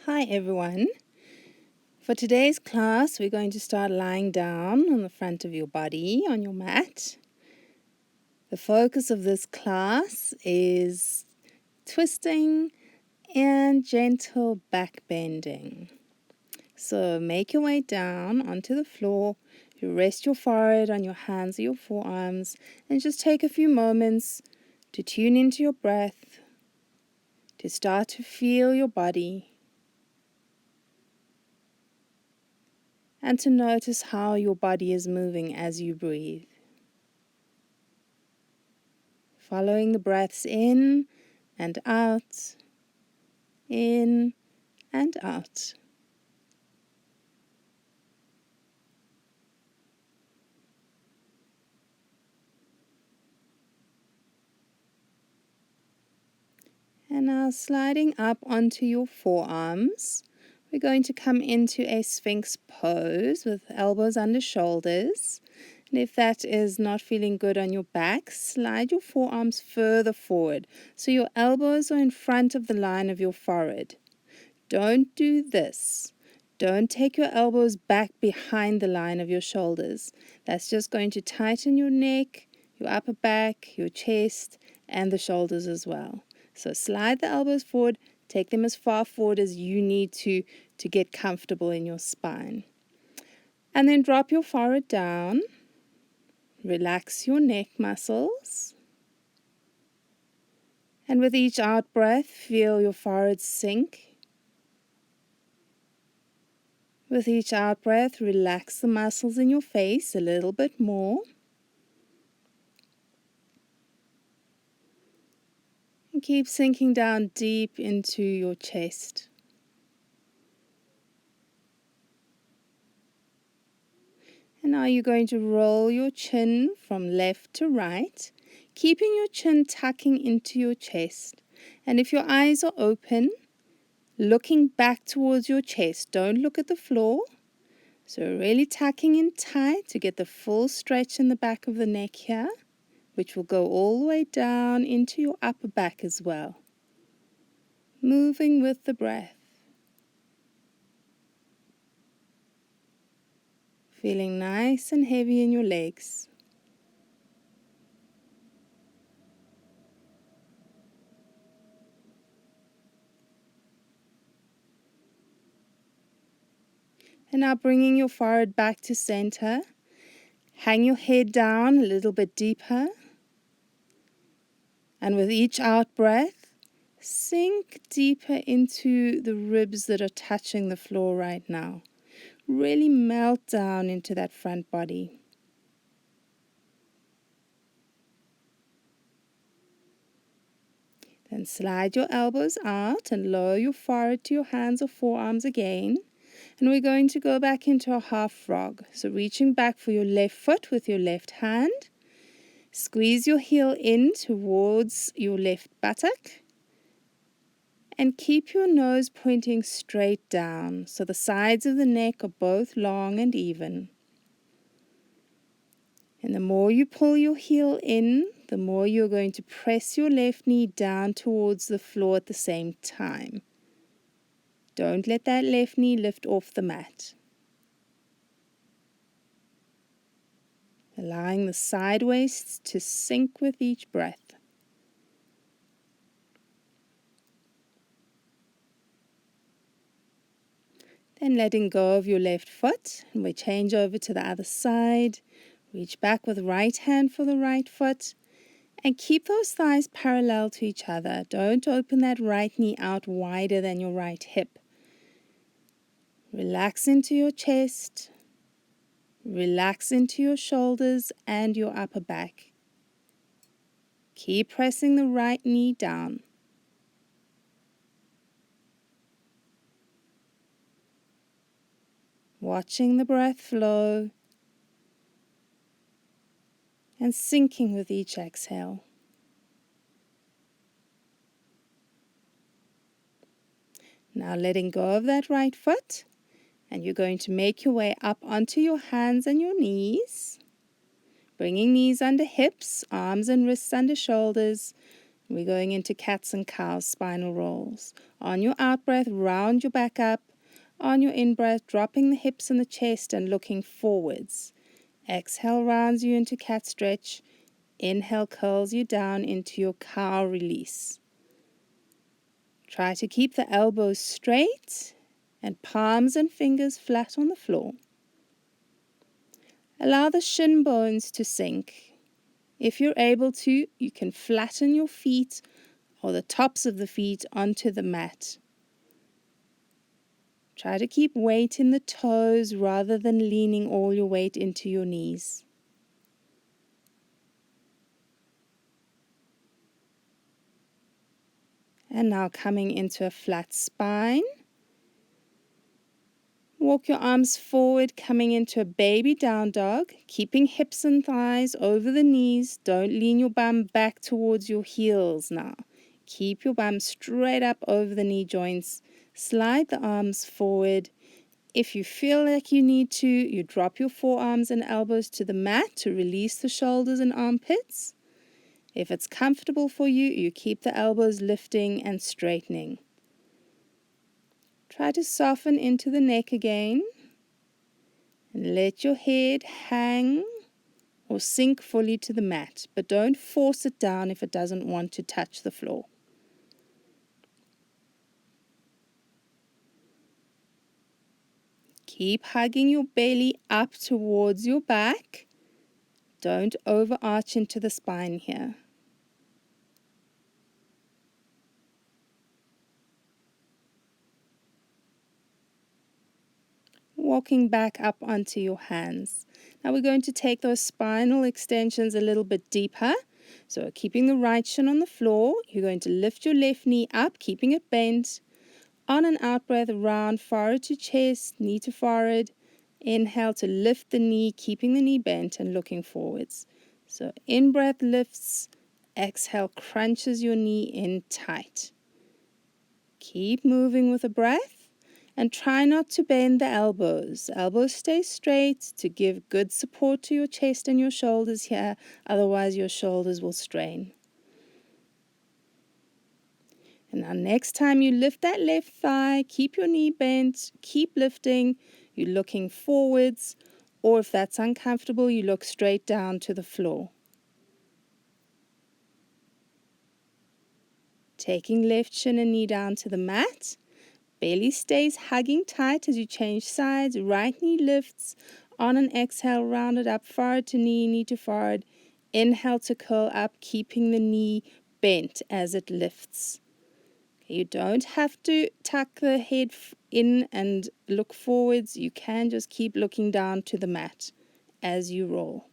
Hi everyone. For today's class, we're going to start lying down on the front of your body on your mat. The focus of this class is twisting and gentle back bending. So make your way down onto the floor. You rest your forehead on your hands or your forearms and just take a few moments to tune into your breath, to start to feel your body, and to notice how your body is moving as you breathe. Following the breaths in and out, in and out. And now sliding up onto your forearms, we're going to come into a Sphinx pose with elbows under shoulders. And if that is not feeling good on your back, slide your forearms further forward so your elbows are in front of the line of your forehead. Don't do this. Don't take your elbows back behind the line of your shoulders. That's just going to tighten your neck, your upper back, your chest, and the shoulders as well. So slide the elbows forward, take them as far forward as you need to get comfortable in your spine. And then drop your forehead down. Relax your neck muscles. And with each out breath, feel your forehead sink. With each out breath, relax the muscles in your face a little bit more. And keep sinking down deep into your chest. And now you're going to roll your chin from left to right, keeping your chin tucking into your chest. And if your eyes are open, looking back towards your chest, don't look at the floor. So really tucking in tight to get the full stretch in the back of the neck here, which will go all the way down into your upper back as well. Moving with the breath. Feeling nice and heavy in your legs. And now bringing your forehead back to center. Hang your head down a little bit deeper. And with each out breath, sink deeper into the ribs that are touching the floor right now. Really melt down into that front body. Then slide your elbows out and lower your forehead to your hands or forearms again. And we're going to go back into a half frog. So reaching back for your left foot with your left hand. Squeeze your heel in towards your left buttock. And keep your nose pointing straight down so the sides of the neck are both long and even. And the more you pull your heel in, the more you're going to press your left knee down towards the floor at the same time. Don't let that left knee lift off the mat. Allowing the side waist to sink with each breath. Then letting go of your left foot, and we change over to the other side. Reach back with right hand for the right foot. And keep those thighs parallel to each other. Don't open that right knee out wider than your right hip. Relax into your chest. Relax into your shoulders and your upper back. Keep pressing the right knee down. Watching the breath flow and sinking with each exhale. Now letting go of that right foot, and you're going to make your way up onto your hands and your knees, bringing knees under hips, arms and wrists under shoulders, We're going into cats and cows spinal rolls. On your out breath, round your back up. On your in breath, dropping the hips and the chest and looking forwards. Exhale rounds you into cat stretch. Inhale curls you down into your cow release. Try to keep the elbows straight and palms and fingers flat on the floor. Allow the shin bones to sink. If you're able to, you can flatten your feet or the tops of the feet onto the mat. Try to keep weight in the toes rather than leaning all your weight into your knees. And now coming into a flat spine. Walk your arms forward, coming into a baby down dog, keeping hips and thighs over the knees. Don't lean your bum back towards your heels now. Keep your bum straight up over the knee joints. Slide the arms forward. If you feel like you need to, you drop your forearms and elbows to the mat to release the shoulders and armpits. If it's comfortable for you, you keep the elbows lifting and straightening. Try to soften into the neck again. And let your head hang or sink fully to the mat, but don't force it down if it doesn't want to touch the floor. Keep hugging your belly up towards your back. Don't overarch into the spine here. Walking back up onto your hands. Now we're going to take those spinal extensions a little bit deeper. So keeping the right shin on the floor, you're going to lift your left knee up, keeping it bent. On an out breath, round forehead to chest, knee to forehead. Inhale to lift the knee, keeping the knee bent and looking forwards. So in breath lifts, exhale crunches your knee in tight. Keep moving with the breath. And try not to bend the elbows. Elbows stay straight to give good support to your chest and your shoulders here. Otherwise, your shoulders will strain. And now next time you lift that left thigh, keep your knee bent, keep lifting. You're looking forwards. Or if that's uncomfortable, you look straight down to the floor. Taking left shin and knee down to the mat. Belly stays hugging tight as you change sides. Right knee lifts. On an exhale, round it up, forehead to knee, knee to forehead. Inhale to curl up, keeping the knee bent as it lifts. Okay, you don't have to tuck the head in and look forwards. You can just keep looking down to the mat as you roll.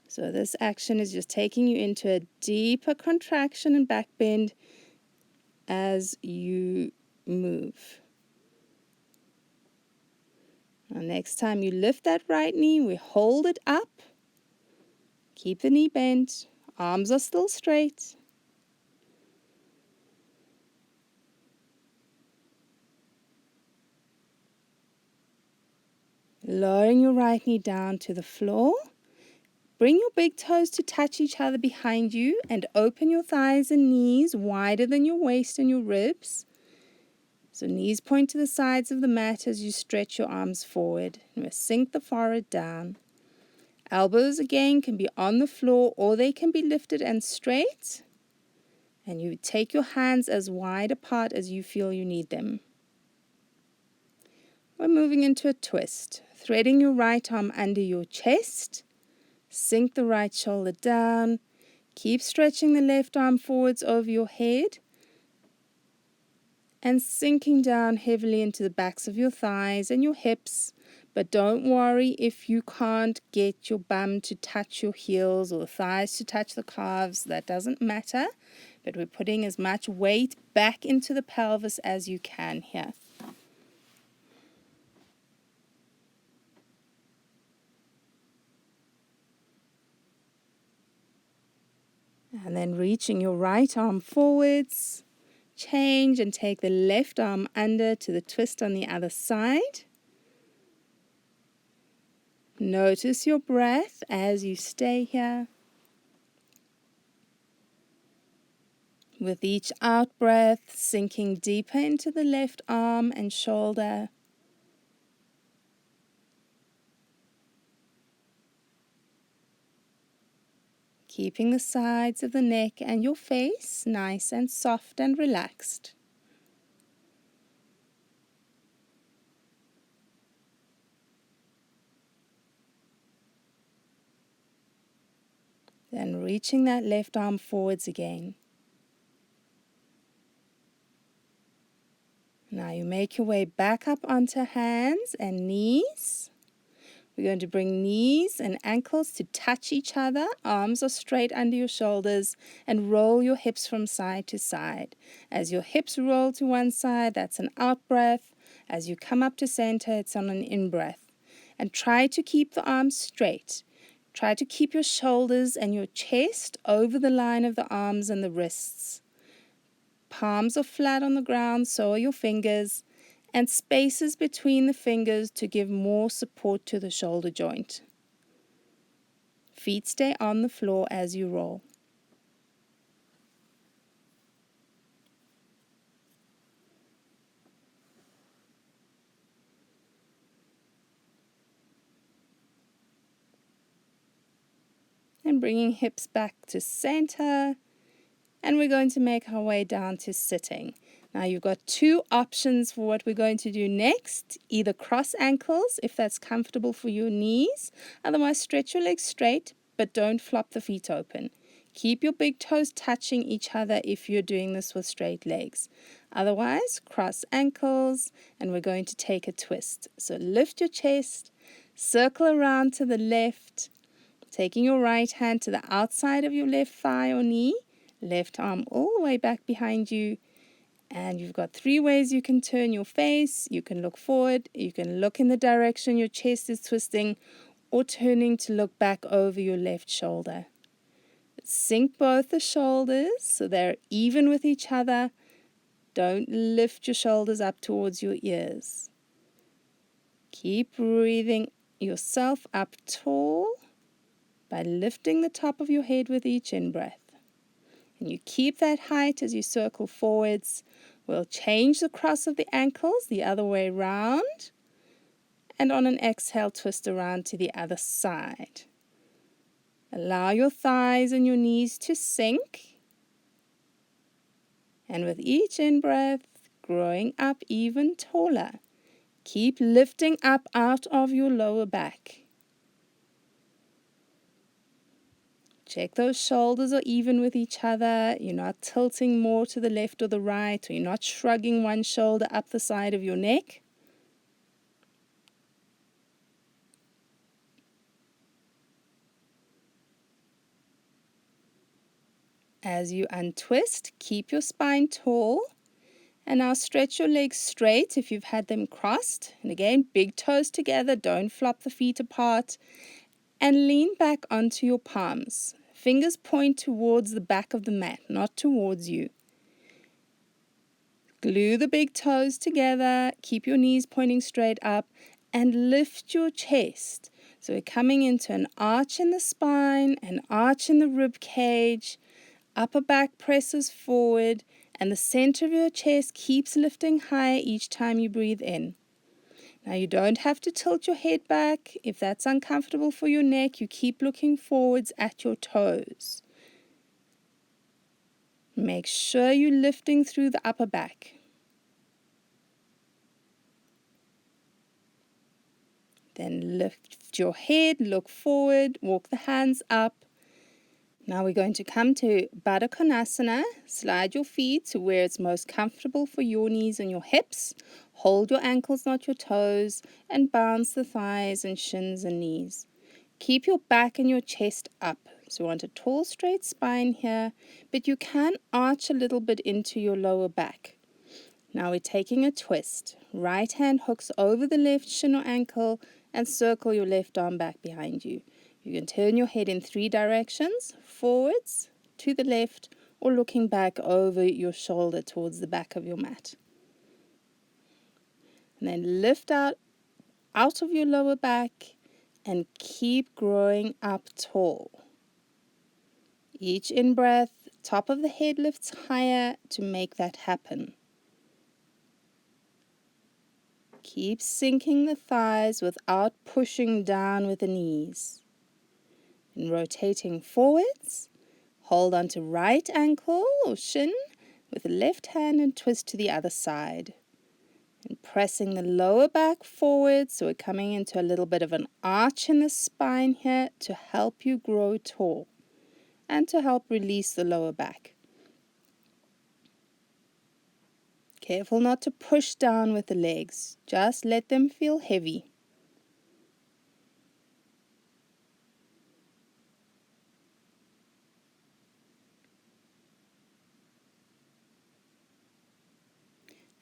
So this action is just taking you into a deeper contraction and back bend as you move. Now next time you lift that right knee, we hold it up. Keep the knee bent. Arms are still straight. Lowering your right knee down to the floor. Bring your big toes to touch each other behind you and open your thighs and knees wider than your waist and your ribs. So knees point to the sides of the mat as you stretch your arms forward. And sink the forehead down. Elbows again can be on the floor or they can be lifted and straight. And you take your hands as wide apart as you feel you need them. We're moving into a twist. Threading your right arm under your chest. Sink the right shoulder down. Keep stretching the left arm forwards over your head. And sinking down heavily into the backs of your thighs and your hips. But don't worry if you can't get your bum to touch your heels or the thighs to touch the calves. That doesn't matter. But we're putting as much weight back into the pelvis as you can here. And then reaching your right arm forwards. Change and take the left arm under to the twist on the other side. Notice your breath as you stay here. With each out breath, sinking deeper into the left arm and shoulder. Keeping the sides of the neck and your face nice and soft and relaxed. Then reaching that left arm forwards again. Now you make your way back up onto hands and knees. We're going to bring knees and ankles to touch each other. Arms are straight under your shoulders and roll your hips from side to side. As your hips roll to one side, that's an out breath. As you come up to center, it's on an in breath. And try to keep the arms straight. Try to keep your shoulders and your chest over the line of the arms and the wrists. Palms are flat on the ground, so are your fingers, and spaces between the fingers to give more support to the shoulder joint. Feet stay on the floor as you roll. And bringing hips back to center. And we're going to make our way down to sitting. Now you've got two options for what we're going to do next. Either cross ankles if that's comfortable for your knees. Otherwise stretch your legs straight, but don't flop the feet open. Keep your big toes touching each other if you're doing this with straight legs. Otherwise, cross ankles, and we're going to take a twist. So lift your chest, circle around to the left, taking your right hand to the outside of your left thigh or knee, left arm all the way back behind you, and you've got three ways you can turn your face. You can look forward, you can look in the direction your chest is twisting, or turning to look back over your left shoulder. Sink both the shoulders so they're even with each other. Don't lift your shoulders up towards your ears. Keep breathing yourself up tall by lifting the top of your head with each in-breath. And you keep that height as you circle forwards. We'll change the cross of the ankles the other way round. And on an exhale, twist around to the other side. Allow your thighs and your knees to sink. And with each in-breath, growing up even taller. Keep lifting up out of your lower back. Check those shoulders are even with each other. You're not tilting more to the left or the right, or you're not shrugging one shoulder up the side of your neck. As you untwist, keep your spine tall. And now stretch your legs straight if you've had them crossed. And again, big toes together, don't flop the feet apart. And lean back onto your palms. Fingers point towards the back of the mat, not towards you. Glue the big toes together, keep your knees pointing straight up, and lift your chest. So we're coming into an arch in the spine, an arch in the rib cage, upper back presses forward, and the center of your chest keeps lifting higher each time you breathe in. Now you don't have to tilt your head back. If that's uncomfortable for your neck, you keep looking forwards at your toes. Make sure you're lifting through the upper back. Then lift your head, look forward, walk the hands up. Now we're going to come to Baddha Konasana. Slide your feet to where it's most comfortable for your knees and your hips. Hold your ankles, not your toes, and bounce the thighs and shins and knees. Keep your back and your chest up. So you want a tall, straight spine here, but you can arch a little bit into your lower back. Now we're taking a twist. Right hand hooks over the left shin or ankle and circle your left arm back behind you. You can turn your head in three directions, forwards, to the left, or looking back over your shoulder towards the back of your mat. And then lift out of your lower back and keep growing up tall. Each in-breath, Top of the head lifts higher to make that happen. Keep sinking the thighs without pushing down with the knees. And rotating forwards, hold onto right ankle or shin with the left hand and twist to the other side. And pressing the lower back forward, so we're coming into a little bit of an arch in the spine here to help you grow tall and to help release the lower back. Careful not to push down with the legs, just let them feel heavy.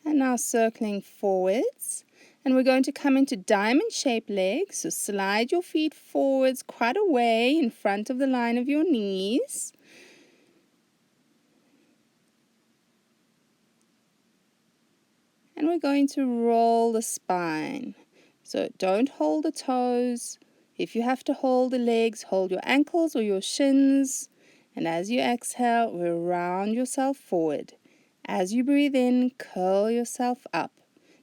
And now circling forwards, and we're going to come into diamond-shaped legs, so slide your feet forwards quite a way in front of the line of your knees. And we're going to roll the spine. So don't hold the toes. If you have to hold the legs, hold your ankles or your shins. And as you exhale, round yourself forward. As you breathe in, curl yourself up.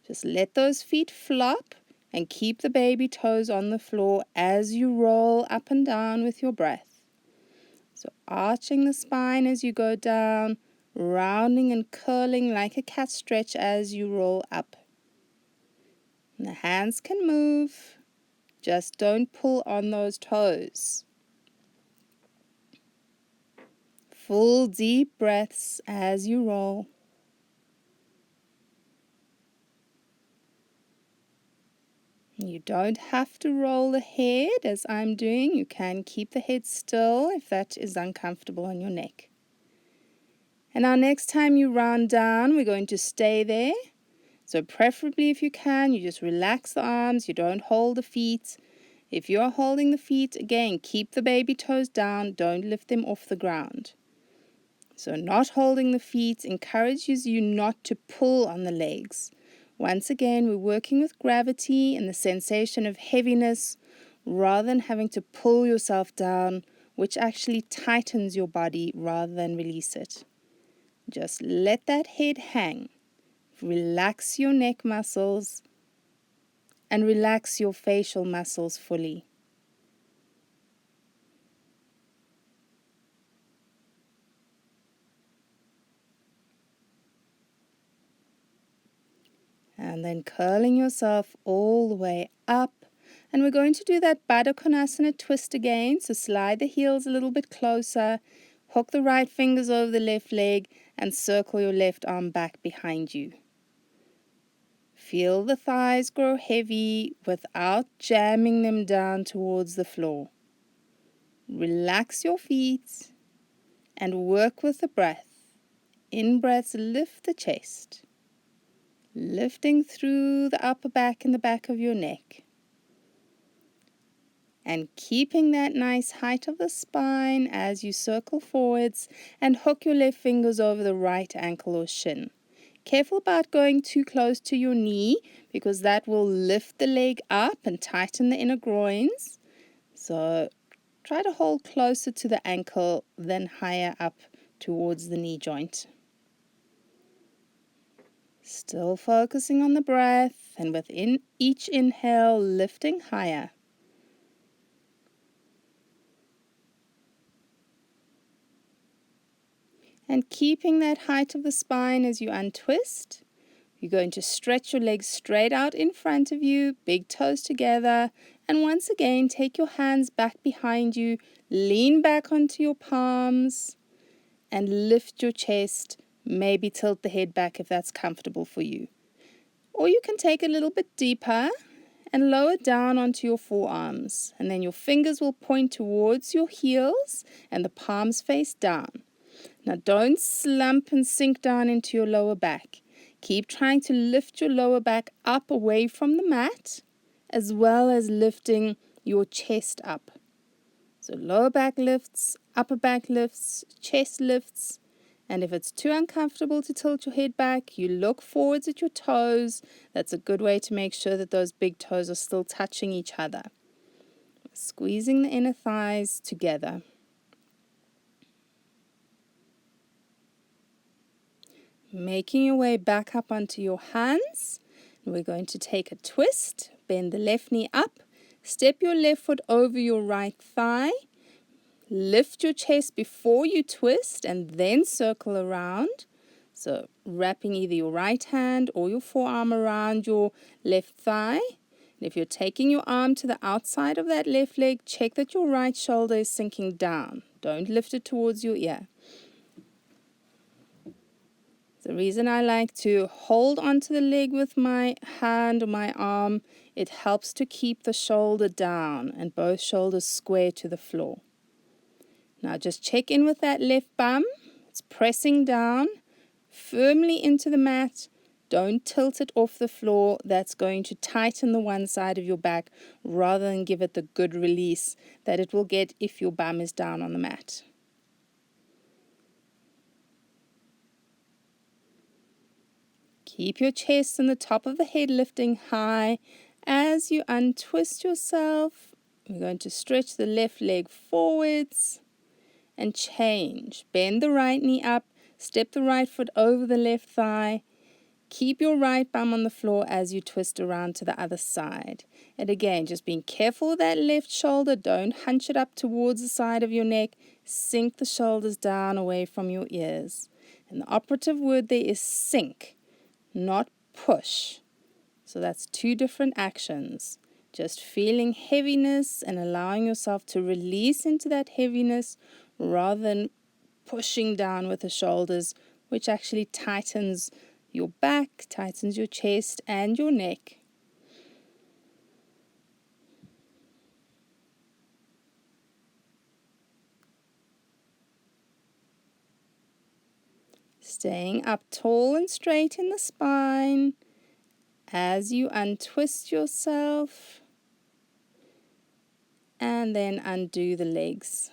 Just let those feet flop and keep the baby toes on the floor as you roll up and down with your breath. So arching the spine as you go down, rounding and curling like a cat stretch as you roll up. And the hands can move, just don't pull on those toes. Full deep breaths as you roll. You don't have to roll the head as I'm doing. You can keep the head still if that is uncomfortable on your neck. And now next time you round down, we're going to stay there. So preferably if you can, you just relax the arms, you don't hold the feet. If you're holding the feet, again, keep the baby toes down, don't lift them off the ground. So not holding the feet encourages you not to pull on the legs. Once again, we're working with gravity and the sensation of heaviness rather than having to pull yourself down, which actually tightens your body rather than release it. Just let that head hang. Relax your neck muscles and relax your facial muscles fully. And then curling yourself all the way up. And we're going to do that Baddha Konasana twist again. So slide the heels a little bit closer, hook the right fingers over the left leg, and circle your left arm back behind you. Feel the thighs grow heavy without jamming them down towards the floor. Relax your feet and work with the breath. In breaths, lift the chest, lifting through the upper back and the back of your neck. And keeping that nice height of the spine as you circle forwards and hook your left fingers over the right ankle or shin. Careful about going too close to your knee because that will lift the leg up and tighten the inner groins. So try to hold closer to the ankle than higher up towards the knee joint. Still focusing on the breath, and within each inhale, lifting higher. And keeping that height of the spine as you untwist. You're going to stretch your legs straight out in front of you, big toes together, and once again take your hands back behind you, lean back onto your palms, and lift your chest, maybe tilt the head back if that's comfortable for you. Or you can take a little bit deeper and lower down onto your forearms, and then your fingers will point towards your heels and the palms face down. Now don't slump and sink down into your lower back. Keep trying to lift your lower back up away from the mat, as well as lifting your chest up. So lower back lifts, upper back lifts, chest lifts. And if it's too uncomfortable to tilt your head back, you look forwards at your toes. That's a good way to make sure that those big toes are still touching each other. Squeezing the inner thighs together. Making your way back up onto your hands. We're going to take a twist, bend the left knee up, step your left foot over your right thigh, lift your chest before you twist and then circle around. So wrapping either your right hand or your forearm around your left thigh. And if you're taking your arm to the outside of that left leg, check that your right shoulder is sinking down. Don't lift it towards your ear. The reason I like to hold onto the leg with my hand or my arm, it helps to keep the shoulder down and both shoulders square to the floor. Now just check in with that left bum. It's pressing down firmly into the mat. Don't tilt it off the floor. That's going to tighten the one side of your back rather than give it the good release that it will get if your bum is down on the mat. Keep your chest and the top of the head lifting high. As you untwist yourself, we're going to stretch the left leg forwards and change. Bend the right knee up, step the right foot over the left thigh. Keep your right bum on the floor as you twist around to the other side. And again, just being careful with that left shoulder. Don't hunch it up towards the side of your neck. Sink the shoulders down away from your ears. And the operative word there is sink, not push. So that's two different actions. Just feeling heaviness and allowing yourself to release into that heaviness rather than pushing down with the shoulders, which actually tightens your back, tightens your chest and your neck. Staying up tall and straight in the spine as you untwist yourself and then undo the legs.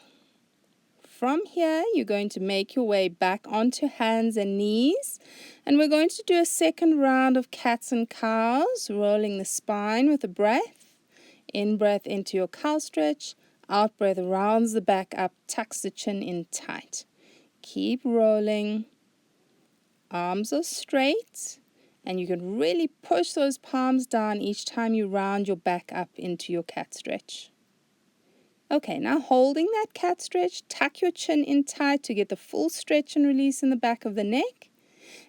From here, you're going to make your way back onto hands and knees. And we're going to do a second round of cats and cows, rolling the spine with a breath. In breath into your cow stretch. Out breath rounds the back up, tucks the chin in tight. Keep rolling. Arms are straight. And you can really push those palms down each time you round your back up into your cat stretch. Okay, now holding that cat stretch, tuck your chin in tight to get the full stretch and release in the back of the neck.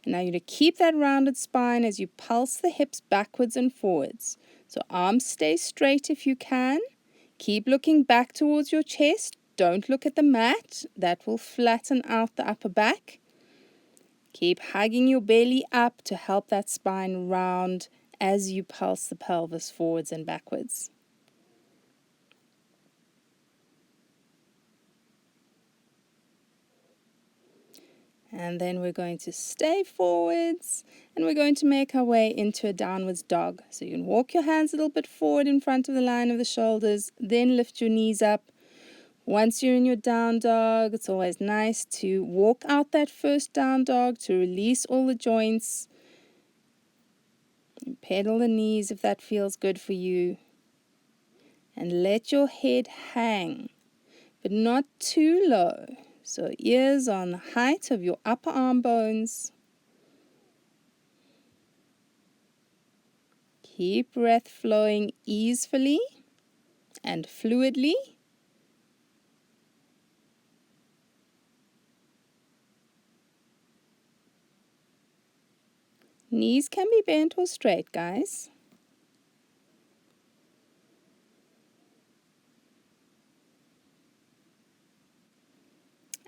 And now you're going to keep that rounded spine as you pulse the hips backwards and forwards. So arms stay straight if you can. Keep looking back towards your chest. Don't look at the mat. That will flatten out the upper back. Keep hugging your belly up to help that spine round as you pulse the pelvis forwards and backwards. And then we're going to stay forwards and we're going to make our way into a downwards dog. So you can walk your hands a little bit forward in front of the line of the shoulders, then lift your knees up. Once you're in your down dog, it's always nice to walk out that first down dog to release all the joints. And pedal the knees if that feels good for you. And let your head hang, but not too low. So ears on the height of your upper arm bones. Keep breath flowing easily and fluidly. Knees can be bent or straight, guys.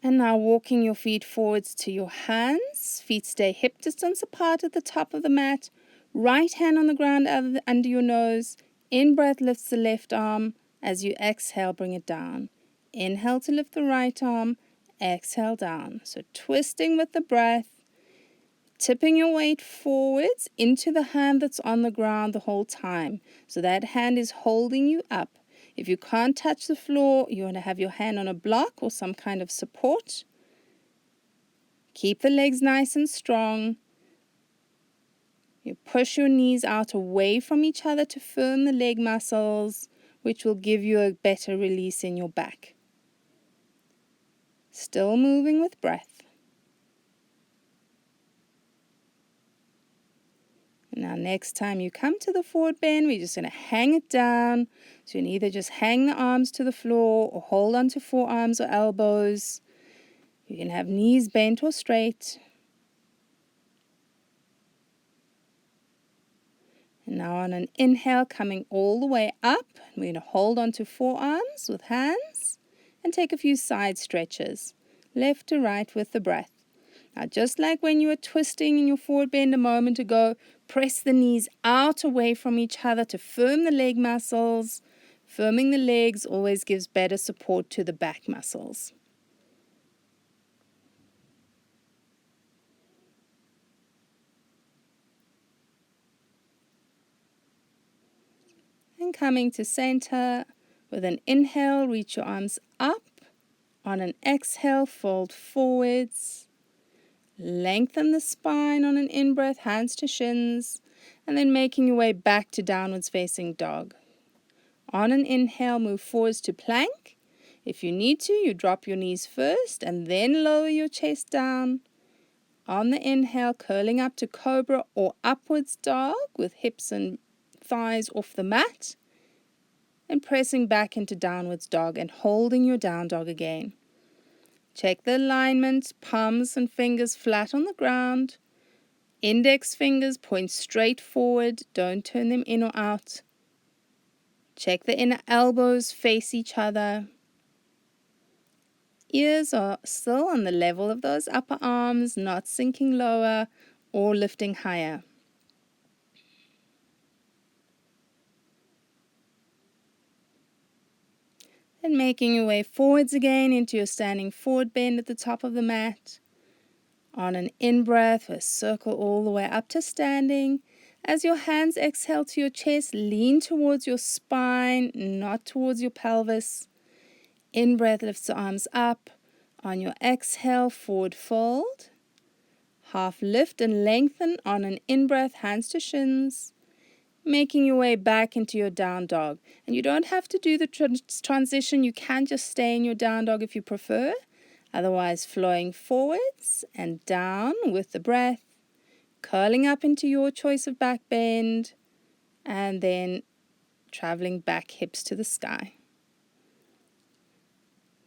And now walking your feet forwards to your hands. Feet stay hip distance apart at the top of the mat. Right hand on the ground under your nose. In-breath lifts the left arm. As you exhale, bring it down. Inhale to lift the right arm. Exhale down. So twisting with the breath. Tipping your weight forwards into the hand that's on the ground the whole time. So that hand is holding you up. If you can't touch the floor, you want to have your hand on a block or some kind of support. Keep the legs nice and strong. You push your knees out away from each other to firm the leg muscles, which will give you a better release in your back. Still moving with breath. Now next time you come to the forward bend, we're just going to hang it down. So you can either just hang the arms to the floor or hold onto forearms or elbows. You can have knees bent or straight. And now on an inhale, coming all the way up, we're going to hold onto forearms with hands and take a few side stretches, left to right with the breath. Now, just like when you were twisting in your forward bend a moment ago, press the knees out away from each other to firm the leg muscles. Firming the legs always gives better support to the back muscles. And coming to center, with an inhale, reach your arms up. On an exhale, fold forwards. Lengthen the spine on an in-breath, hands to shins, and then making your way back to downwards facing dog. On an inhale, move forwards to plank. If you need to, you drop your knees first and then lower your chest down. On the inhale, curling up to cobra or upwards dog with hips and thighs off the mat. And pressing back into downwards dog and holding your down dog again. Check the alignment, palms and fingers flat on the ground. Index fingers point straight forward, don't turn them in or out. Check the inner elbows face each other. Ears are still on the level of those upper arms, not sinking lower or lifting higher. Then making your way forwards again into your standing forward bend at the top of the mat. On an in-breath, we'll circle all the way up to standing. As your hands exhale to your chest, lean towards your spine, not towards your pelvis. In-breath lifts the arms up. On your exhale, forward fold. Half lift and lengthen on an in-breath, hands to shins. Making your way back into your down dog. And you don't have to do the transition. You can just stay in your down dog if you prefer. Otherwise, flowing forwards and down with the breath. Curling up into your choice of back bend. And then traveling back hips to the sky.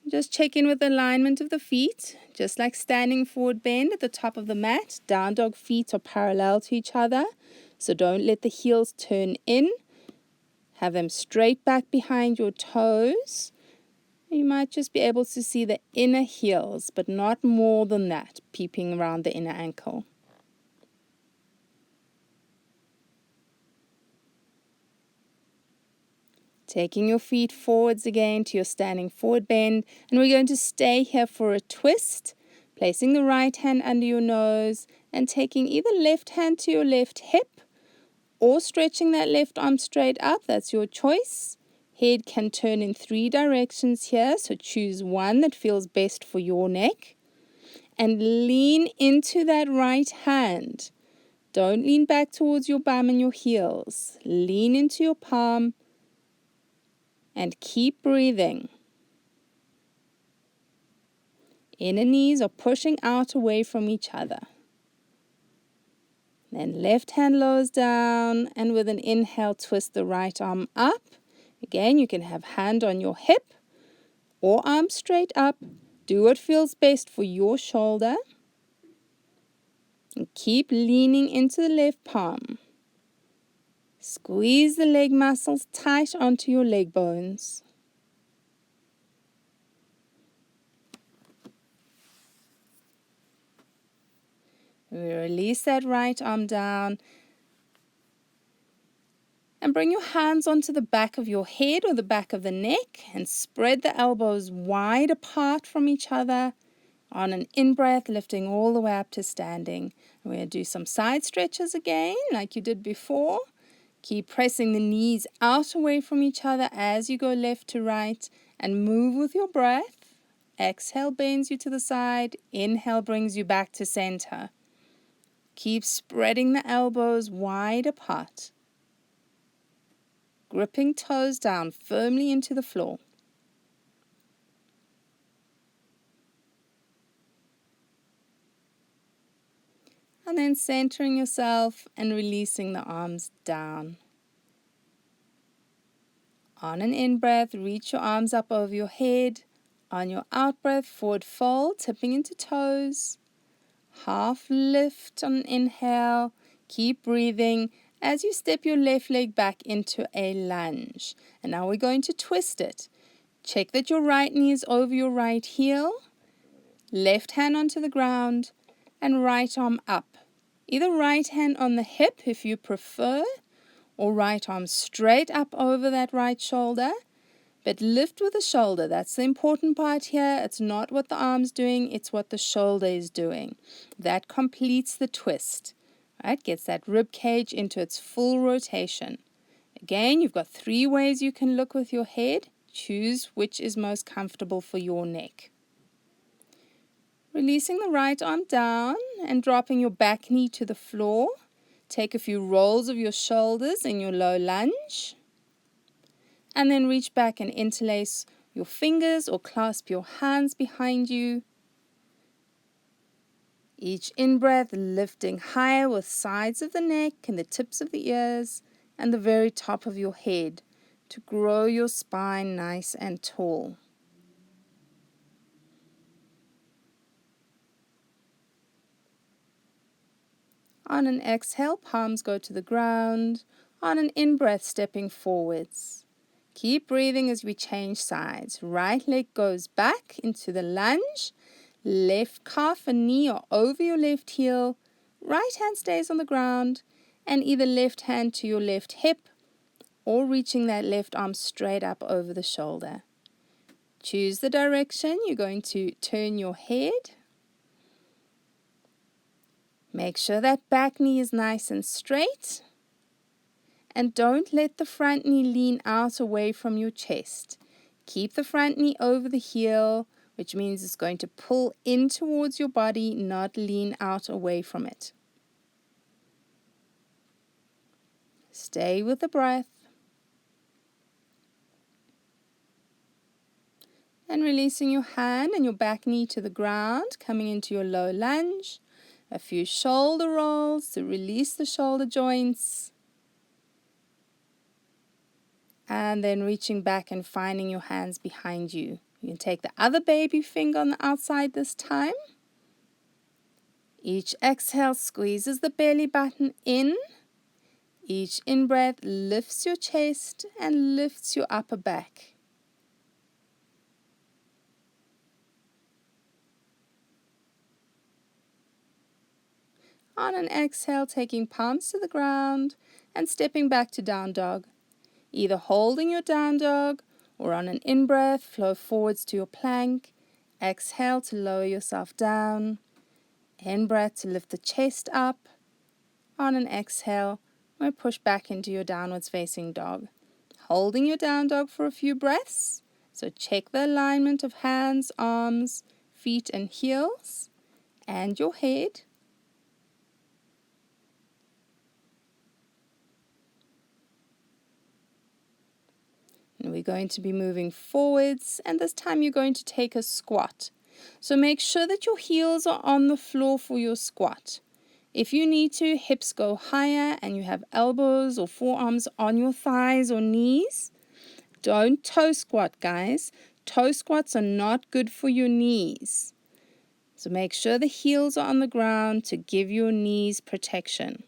Just check in with the alignment of the feet. Just like standing forward bend at the top of the mat, down dog feet are parallel to each other. So don't let the heels turn in. Have them straight back behind your toes. You might just be able to see the inner heels, but not more than that, peeping around the inner ankle. Taking your feet forwards again to your standing forward bend, and we're going to stay here for a twist, placing the right hand under your nose and taking either left hand to your left hip or stretching that left arm straight up. That's your choice. Head can turn in 3 directions here, so choose one that feels best for your neck. And lean into that right hand. Don't lean back towards your bum and your heels. Lean into your palm. And keep breathing. Inner knees are pushing out away from each other. Then left hand lowers down, and with an inhale, twist the right arm up. Again, you can have hand on your hip or arm straight up. Do what feels best for your shoulder. And keep leaning into the left palm. Squeeze the leg muscles tight onto your leg bones. We release that right arm down. And bring your hands onto the back of your head or the back of the neck and spread the elbows wide apart from each other. On an in-breath, lifting all the way up to standing. We're going to do some side stretches again, like you did before. Keep pressing the knees out away from each other as you go left to right and move with your breath. Exhale bends you to the side. Inhale brings you back to center. Keep spreading the elbows wide apart. Gripping toes down firmly into the floor. And then centering yourself and releasing the arms down. On an in-breath, reach your arms up over your head. On your out-breath, forward fold, tipping into toes. Half lift on an inhale. Keep breathing as you step your left leg back into a lunge. And now we're going to twist it. Check that your right knee is over your right heel. Left hand onto the ground and right arm up. Either right hand on the hip if you prefer, or right arm straight up over that right shoulder. But lift with the shoulder. That's the important part here. It's not what the arm's doing, it's what the shoulder is doing. That completes the twist. Right? Gets that rib cage into its full rotation. Again, you've got 3 ways you can look with your head. Choose which is most comfortable for your neck. Releasing the right arm down and dropping your back knee to the floor. Take a few rolls of your shoulders in your low lunge. And then reach back and interlace your fingers or clasp your hands behind you. Each in-breath lifting higher with sides of the neck and the tips of the ears and the very top of your head to grow your spine nice and tall. On an exhale, palms go to the ground. On an in-breath, stepping forwards. Keep breathing as we change sides. Right leg goes back into the lunge. Left calf and knee are over your left heel. Right hand stays on the ground. And either left hand to your left hip or reaching that left arm straight up over the shoulder. Choose the direction you're going to turn your head. Make sure that back knee is nice and straight. And don't let the front knee lean out away from your chest. Keep the front knee over the heel, which means it's going to pull in towards your body, not lean out away from it. Stay with the breath. And releasing your hand and your back knee to the ground, coming into your low lunge. A few shoulder rolls to release the shoulder joints. And then reaching back and finding your hands behind you. You can take the other baby finger on the outside this time. Each exhale squeezes the belly button in. Each in-breath lifts your chest and lifts your upper back. On an exhale, taking palms to the ground and stepping back to down dog. Either holding your down dog or on an in-breath, flow forwards to your plank. Exhale to lower yourself down. In-breath to lift the chest up. On an exhale, we'll push back into your downwards facing dog. Holding your down dog for a few breaths. So check the alignment of hands, arms, feet and heels and your head. And we're going to be moving forwards, and this time you're going to take a squat. So make sure that your heels are on the floor for your squat. If you need to, hips go higher and you have elbows or forearms on your thighs or knees. Don't toe squat, guys. Toe squats are not good for your knees. So make sure the heels are on the ground to give your knees protection.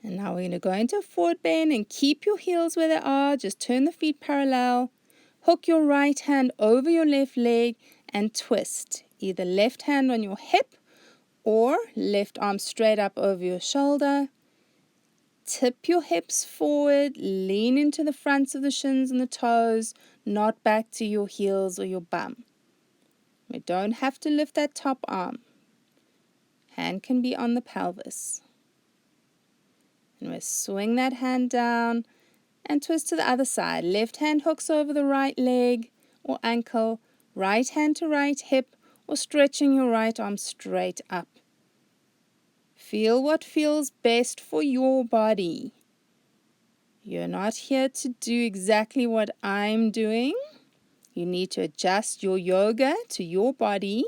And now we're going to go into a forward bend and keep your heels where they are. Just turn the feet parallel. Hook your right hand over your left leg and twist. Either left hand on your hip or left arm straight up over your shoulder. Tip your hips forward. Lean into the fronts of the shins and the toes, not back to your heels or your bum. We don't have to lift that top arm. Hand can be on the pelvis. And we'll swing that hand down and twist to the other side. Left hand hooks over the right leg or ankle, right hand to right hip, or stretching your right arm straight up. Feel what feels best for your body. You're not here to do exactly what I'm doing. You need to adjust your yoga to your body,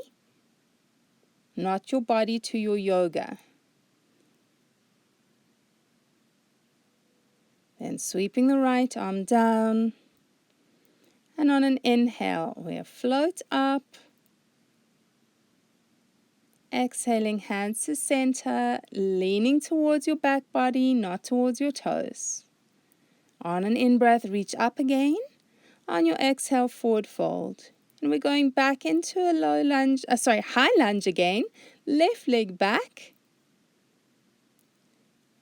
not your body to your yoga. Then sweeping the right arm down. And on an inhale, we'll float up. Exhaling, hands to center, leaning towards your back body, not towards your toes. On an in-breath, reach up again. On your exhale, forward fold. And we're going back into a high lunge again. Left leg back.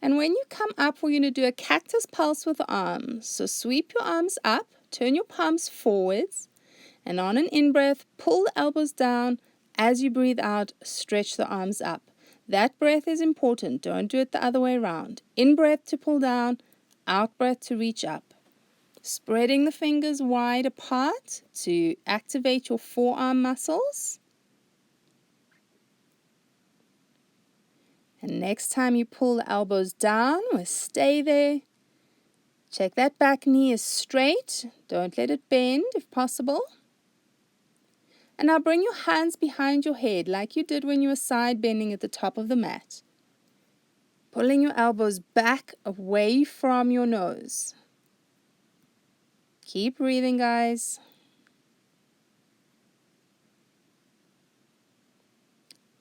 And when you come up, we're going to do a cactus pulse with the arms. So sweep your arms up, turn your palms forwards. And on an in-breath, pull the elbows down. As you breathe out, stretch the arms up. That breath is important. Don't do it the other way around. In-breath to pull down, out-breath to reach up. Spreading the fingers wide apart to activate your forearm muscles. And next time you pull the elbows down, we'll stay there. Check that back knee is straight. Don't let it bend if possible. And now bring your hands behind your head like you did when you were side bending at the top of the mat. Pulling your elbows back away from your nose. Keep breathing, guys.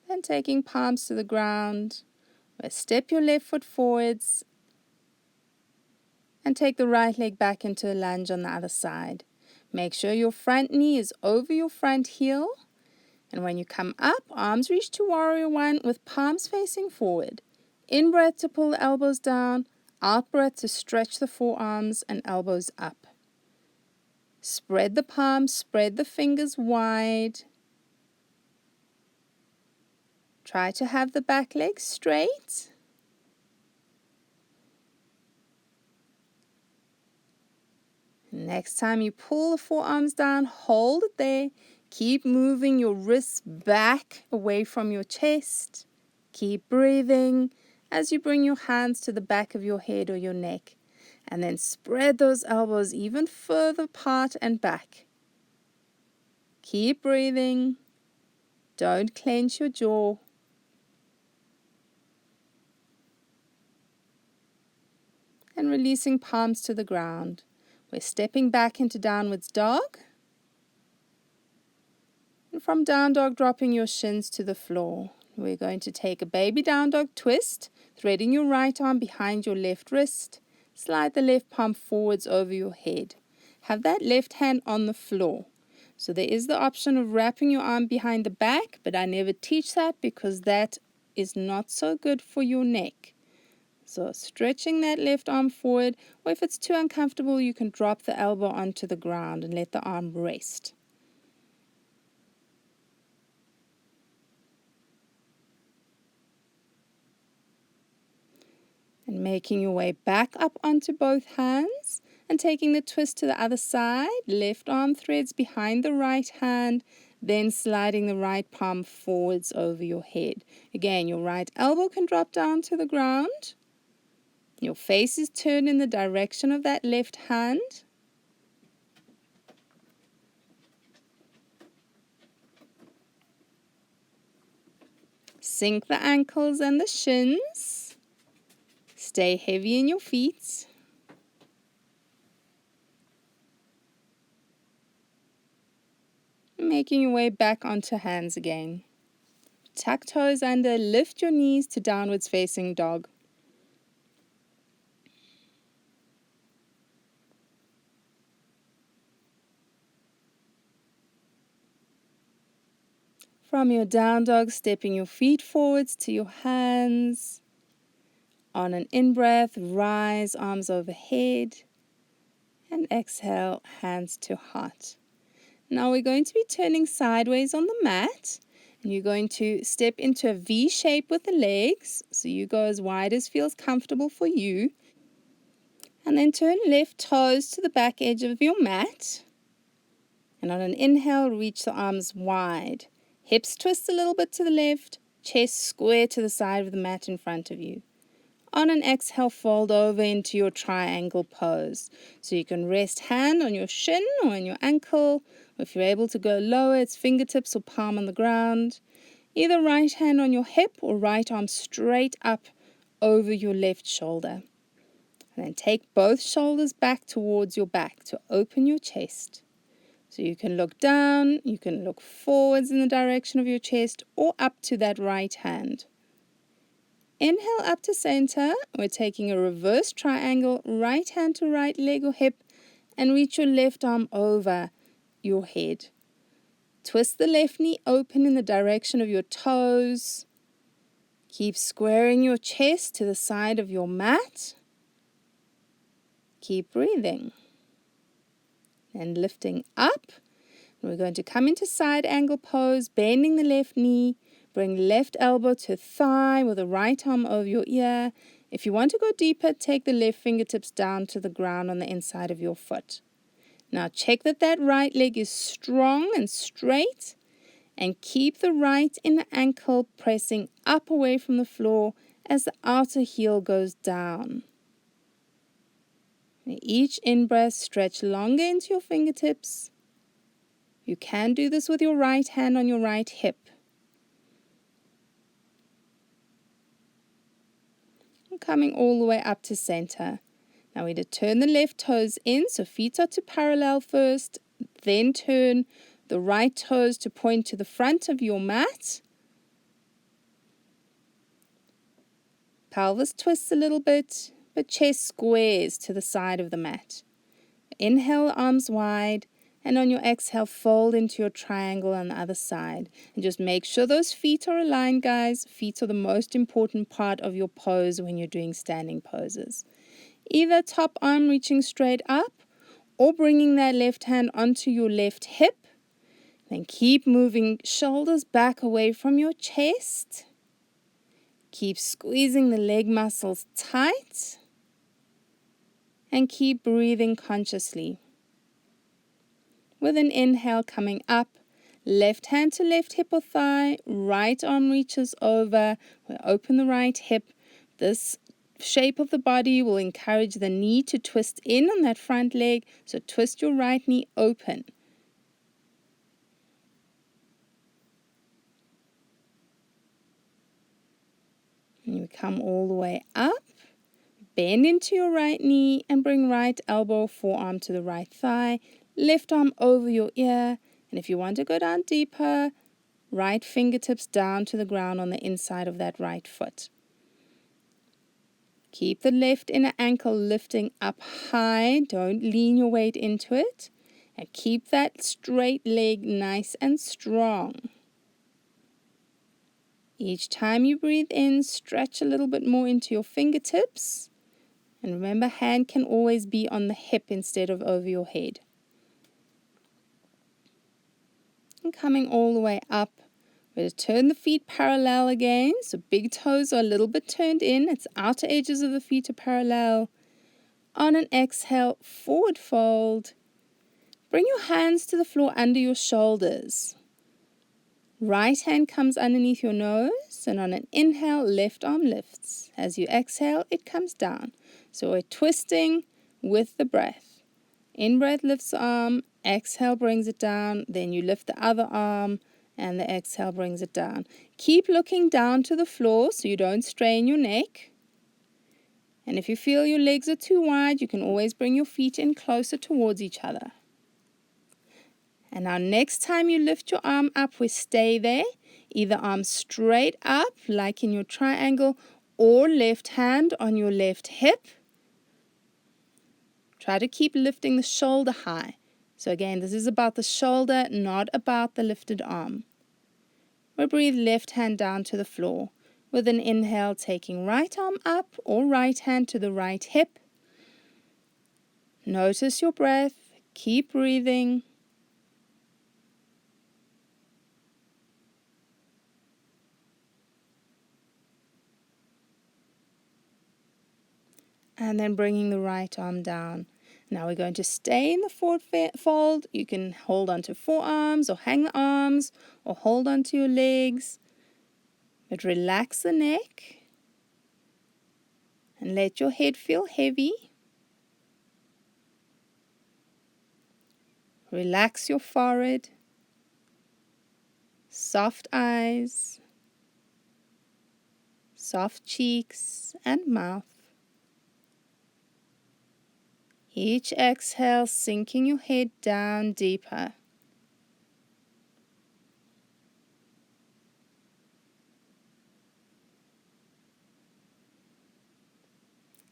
Then taking palms to the ground. Step your left foot forwards. And take the right leg back into a lunge on the other side. Make sure your front knee is over your front heel. And when you come up, arms reach to warrior one with palms facing forward. In breath to pull the elbows down. Out breath to stretch the forearms and elbows up. Spread the palms, spread the fingers wide. Try to have the back leg straight. Next time you pull the forearms down, hold it there. Keep moving your wrists back away from your chest. Keep breathing as you bring your hands to the back of your head or your neck. And then spread those elbows even further apart and back. Keep breathing. Don't clench your jaw. And releasing palms to the ground. We're stepping back into downwards dog. And from down dog, dropping your shins to the floor. We're going to take a baby down dog twist, threading your right arm behind your left wrist. Slide the left palm forwards over your head. Have that left hand on the floor. So there is the option of wrapping your arm behind the back, but I never teach that because that is not so good for your neck. So stretching that left arm forward, or if it's too uncomfortable, you can drop the elbow onto the ground and let the arm rest. And making your way back up onto both hands and taking the twist to the other side. Left arm threads behind the right hand, then sliding the right palm forwards over your head. Again, your right elbow can drop down to the ground. Your face is turned in the direction of that left hand. Sink the ankles and the shins. Stay heavy in your feet. Making your way back onto hands again. Tuck toes under, lift your knees to downwards facing dog. From your down dog, stepping your feet forwards to your hands. On an in-breath, rise, arms overhead. And exhale, hands to heart. Now we're going to be turning sideways on the mat. And you're going to step into a V shape with the legs. So you go as wide as feels comfortable for you. And then turn left toes to the back edge of your mat. And on an inhale, reach the arms wide. Hips twist a little bit to the left, chest square to the side of the mat in front of you. On an exhale, fold over into your triangle pose. So you can rest hand on your shin or on your ankle, If you're able to go lower, it's fingertips or palm on the ground. Either right hand on your hip or right arm straight up over your left shoulder. And then take both shoulders back towards your back to open your chest. So you can look down, you can look forwards in the direction of your chest or up to that right hand. Inhale up to center. We're taking a reverse triangle, right hand to right leg or hip, and reach your left arm over your head. Twist the left knee open in the direction of your toes. Keep squaring your chest to the side of your mat. Keep breathing. And lifting up. We're going to come into side angle pose, bending the left knee. Bring left elbow to thigh with the right arm over your ear. If you want to go deeper, take the left fingertips down to the ground on the inside of your foot. Now check that right leg is strong and straight, and keep the right inner ankle pressing up away from the floor as the outer heel goes down. Each in-breath, stretch longer into your fingertips. You can do this with your right hand on your right hip. And coming all the way up to center. Now we're going to turn the left toes in, so feet are to parallel first, then turn the right toes to point to the front of your mat. Pelvis twists a little bit, but chest squares to the side of the mat. Inhale, arms wide, and on your exhale, fold into your triangle on the other side. And just make sure those feet are aligned, guys. Feet are the most important part of your pose when you're doing standing poses. Either top arm reaching straight up or bringing that left hand onto your left hip. Then keep moving shoulders back away from your chest. Keep squeezing the leg muscles tight. And keep breathing consciously. With an inhale coming up, left hand to left hip or thigh, right arm reaches over. We'll open the right hip. This shape of the body will encourage the knee to twist in on that front leg, so twist your right knee open. And you come all the way up, bend into your right knee and bring right elbow, forearm to the right thigh, left arm over your ear, and if you want to go down deeper, right fingertips down to the ground on the inside of that right foot. Keep the left inner ankle lifting up high. Don't lean your weight into it. And keep that straight leg nice and strong. Each time you breathe in, stretch a little bit more into your fingertips. And remember, hand can always be on the hip instead of over your head. And coming all the way up. We're going to turn the feet parallel again, so big toes are a little bit turned in. Its outer edges of the feet are parallel. On an exhale, forward fold. Bring your hands to the floor under your shoulders. Right hand comes underneath your nose, and on an inhale, left arm lifts. As you exhale, it comes down. So we're twisting with the breath. In-breath lifts the arm, exhale brings it down, then you lift the other arm, and the exhale brings it down. Keep looking down to the floor so you don't strain your neck. And if you feel your legs are too wide, you can always bring your feet in closer towards each other. And now next time you lift your arm up, we stay there. Either arm straight up, like in your triangle, or left hand on your left hip. Try to keep lifting the shoulder high. So again, this is about the shoulder, not about the lifted arm. We'll breathe left hand down to the floor. With an inhale, taking right arm up or right hand to the right hip. Notice your breath. Keep breathing. And then bringing the right arm down. Now we're going to stay in the forward fold. You can hold onto forearms or hang the arms or hold onto your legs. But relax the neck and let your head feel heavy. Relax your forehead, soft eyes, soft cheeks and mouth. Each exhale, sinking your head down deeper.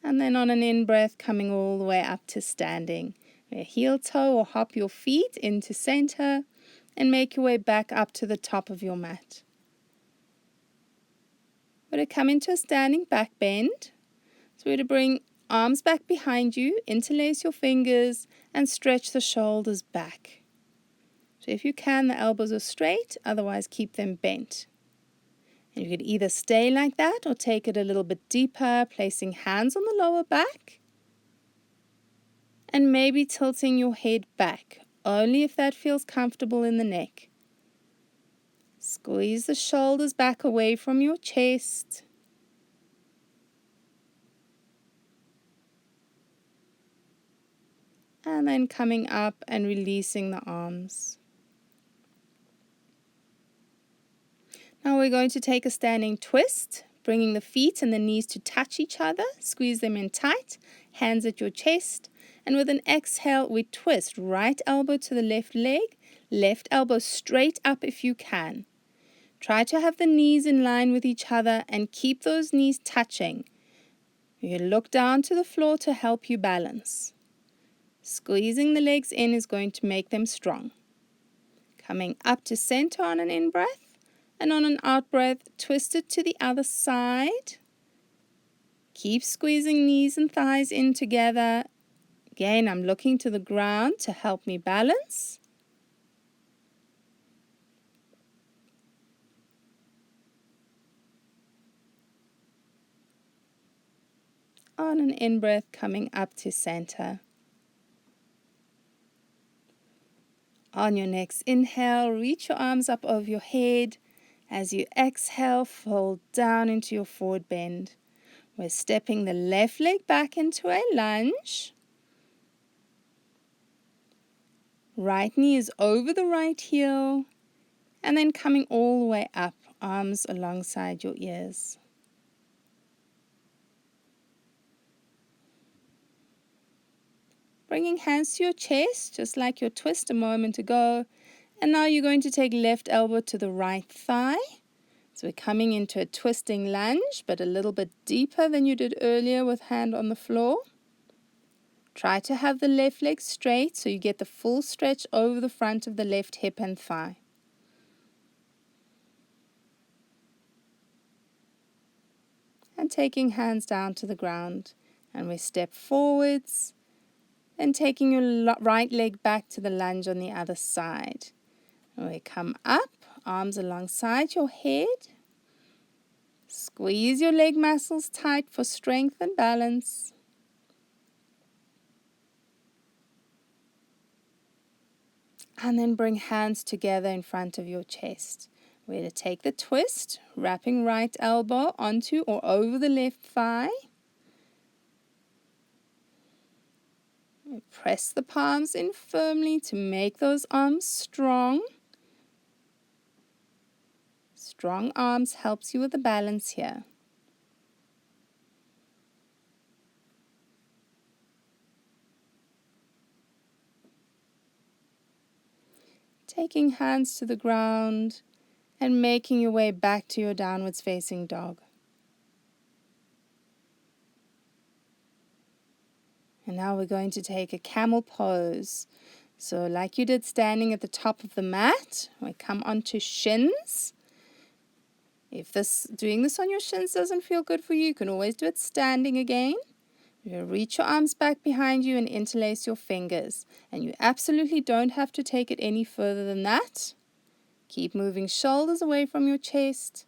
And then on an in-breath, coming all the way up to standing. Heel toe or hop your feet into center and make your way back up to the top of your mat. We're going to come into a standing back bend. So we're going to bring arms back behind you, interlace your fingers, and stretch the shoulders back. So if you can, the elbows are straight, otherwise keep them bent. And you could either stay like that or take it a little bit deeper, placing hands on the lower back and maybe tilting your head back, only if that feels comfortable in the neck. Squeeze the shoulders back away from your chest. And then coming up and releasing the arms. Now we're going to take a standing twist, bringing the feet and the knees to touch each other. Squeeze them in tight, hands at your chest. And with an exhale, we twist right elbow to the left leg, left elbow straight up if you can. Try to have the knees in line with each other and keep those knees touching. You can look down to the floor to help you balance. Squeezing the legs in is going to make them strong. Coming up to center on an in-breath, and on an out-breath, twist it to the other side. Keep squeezing knees and thighs in together. Again, I'm looking to the ground to help me balance. On an in-breath, coming up to center. On your next inhale, reach your arms up over your head. As you exhale, fold down into your forward bend. We're stepping the left leg back into a lunge. Right knee is over the right heel. And then coming all the way up, arms alongside your ears. Bringing hands to your chest, just like your twist a moment ago. And now you're going to take left elbow to the right thigh. So we're coming into a twisting lunge, but a little bit deeper than you did earlier with hand on the floor. Try to have the left leg straight so you get the full stretch over the front of the left hip and thigh. And taking hands down to the ground. And we step forwards. Then taking your right leg back to the lunge on the other side. And we come up, arms alongside your head. Squeeze your leg muscles tight for strength and balance. And then bring hands together in front of your chest. We're going to take the twist, wrapping right elbow onto or over the left thigh. Press the palms in firmly to make those arms strong. Strong arms helps you with the balance here. Taking hands to the ground and making your way back to your downwards facing dog. And now we're going to take a camel pose. So like you did standing at the top of the mat, we come onto shins. If doing this on your shins doesn't feel good for you, you can always do it standing again. You reach your arms back behind you and interlace your fingers. And you absolutely don't have to take it any further than that. Keep moving shoulders away from your chest.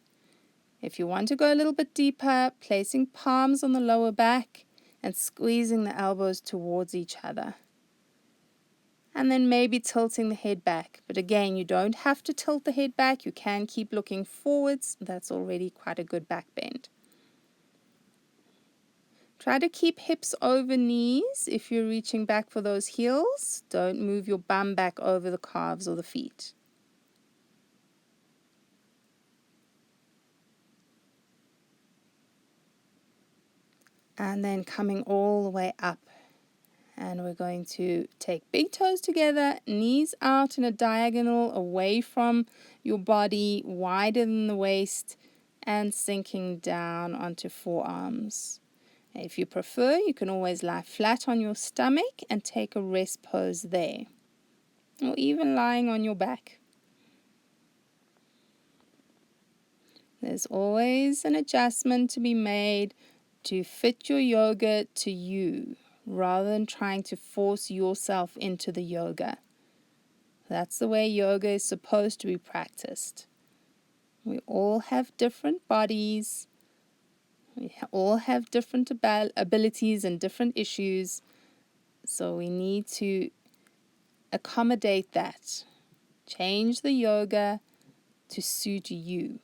If you want to go a little bit deeper, placing palms on the lower back and squeezing the elbows towards each other. And then maybe tilting the head back. But again, you don't have to tilt the head back. You can keep looking forwards. That's already quite a good back bend. Try to keep hips over knees if you're reaching back for those heels. Don't move your bum back over the calves or the feet. And then coming all the way up. And we're going to take big toes together, knees out in a diagonal away from your body, wider than the waist, and sinking down onto forearms. If you prefer, you can always lie flat on your stomach and take a rest pose there, or even lying on your back. There's always an adjustment to be made to fit your yoga to you, rather than trying to force yourself into the yoga. That's the way yoga is supposed to be practiced. We all have different bodies. We all have different abilities and different issues. So we need to accommodate that. Change the yoga to suit you.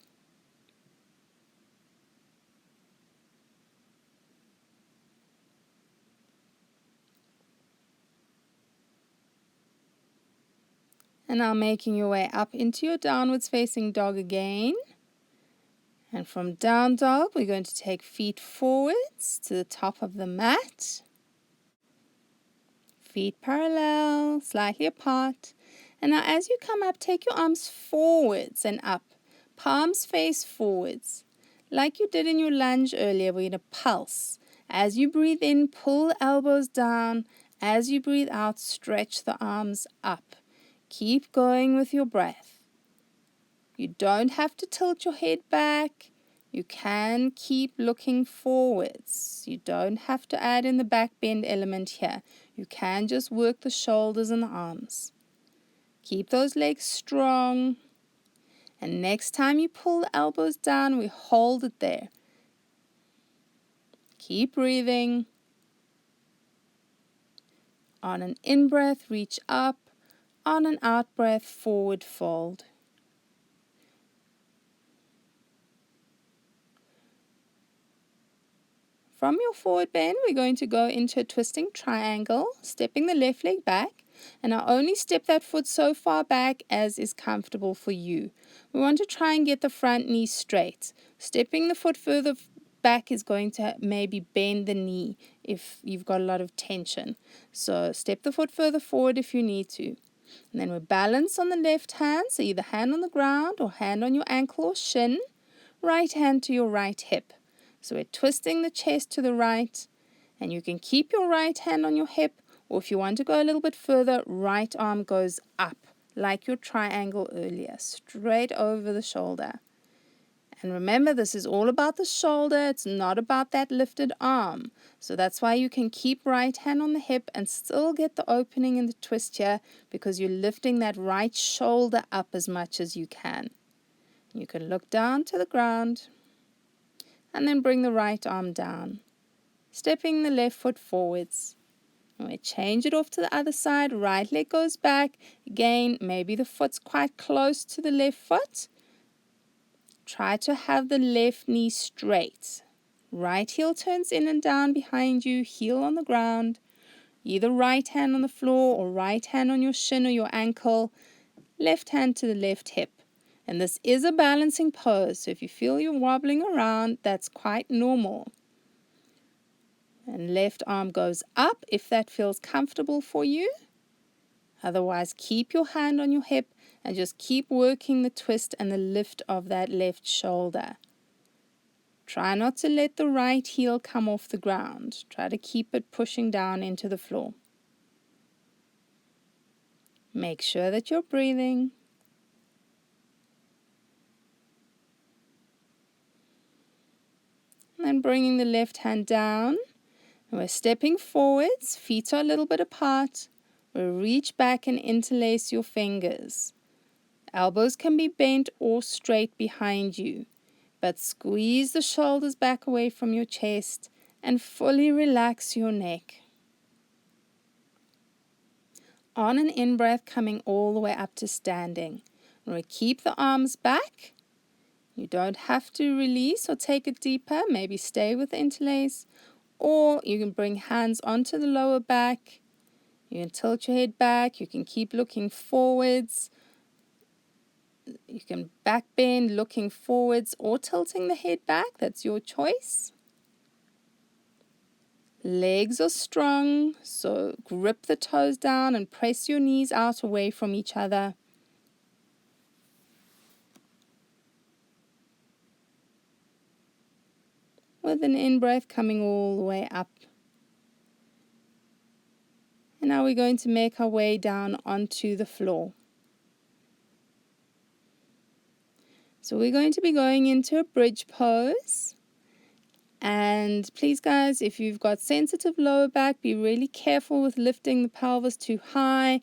And now making your way up into your downwards facing dog again. And from down dog, we're going to take feet forwards to the top of the mat. Feet parallel, slightly apart. And now as you come up, take your arms forwards and up. Palms face forwards. Like you did in your lunge earlier, we're going to pulse. As you breathe in, pull the elbows down. As you breathe out, stretch the arms up. Keep going with your breath. You don't have to tilt your head back. You can keep looking forwards. You don't have to add in the back bend element here. You can just work the shoulders and the arms. Keep those legs strong. And next time you pull the elbows down, we hold it there. Keep breathing. On an in-breath, reach up. On an out-breath, forward fold. From your forward bend, we're going to go into a twisting triangle, stepping the left leg back. And I only step that foot so far back as is comfortable for you. We want to try and get the front knee straight. Stepping the foot further back is going to maybe bend the knee if you've got a lot of tension. So step the foot further forward if you need to. And then we balance on the left hand, so either hand on the ground or hand on your ankle or shin. Right hand to your right hip. So we're twisting the chest to the right, and you can keep your right hand on your hip, or if you want to go a little bit further, right arm goes up, like your triangle earlier, straight over the shoulder. And remember, this is all about the shoulder, it's not about that lifted arm. So that's why you can keep right hand on the hip and still get the opening in the twist here, because you're lifting that right shoulder up as much as you can. You can look down to the ground. And then bring the right arm down, stepping the left foot forwards. And we change it off to the other side, right leg goes back. Again, maybe the foot's quite close to the left foot. Try to have the left knee straight. Right heel turns in and down behind you, heel on the ground. Either right hand on the floor or right hand on your shin or your ankle. Left hand to the left hip. And this is a balancing pose, so if you feel you're wobbling around, that's quite normal. And left arm goes up if that feels comfortable for you. Otherwise, keep your hand on your hip and just keep working the twist and the lift of that left shoulder. Try not to let the right heel come off the ground. Try to keep it pushing down into the floor. Make sure that you're breathing. And bringing the left hand down. And we're stepping forwards, feet are a little bit apart. We'll reach back and interlace your fingers. Elbows can be bent or straight behind you, but squeeze the shoulders back away from your chest and fully relax your neck. On an in-breath, coming all the way up to standing. And we keep the arms back. You don't have to release or take it deeper. Maybe stay with the interlace. Or you can bring hands onto the lower back. You can tilt your head back. You can keep looking forwards. You can back bend looking forwards or tilting the head back. That's your choice. Legs are strong, so grip the toes down and press your knees out away from each other. With an in-breath coming all the way up. And now we're going to make our way down onto the floor. So we're going to be going into a bridge pose. And please guys, if you've got sensitive lower back, be really careful with lifting the pelvis too high.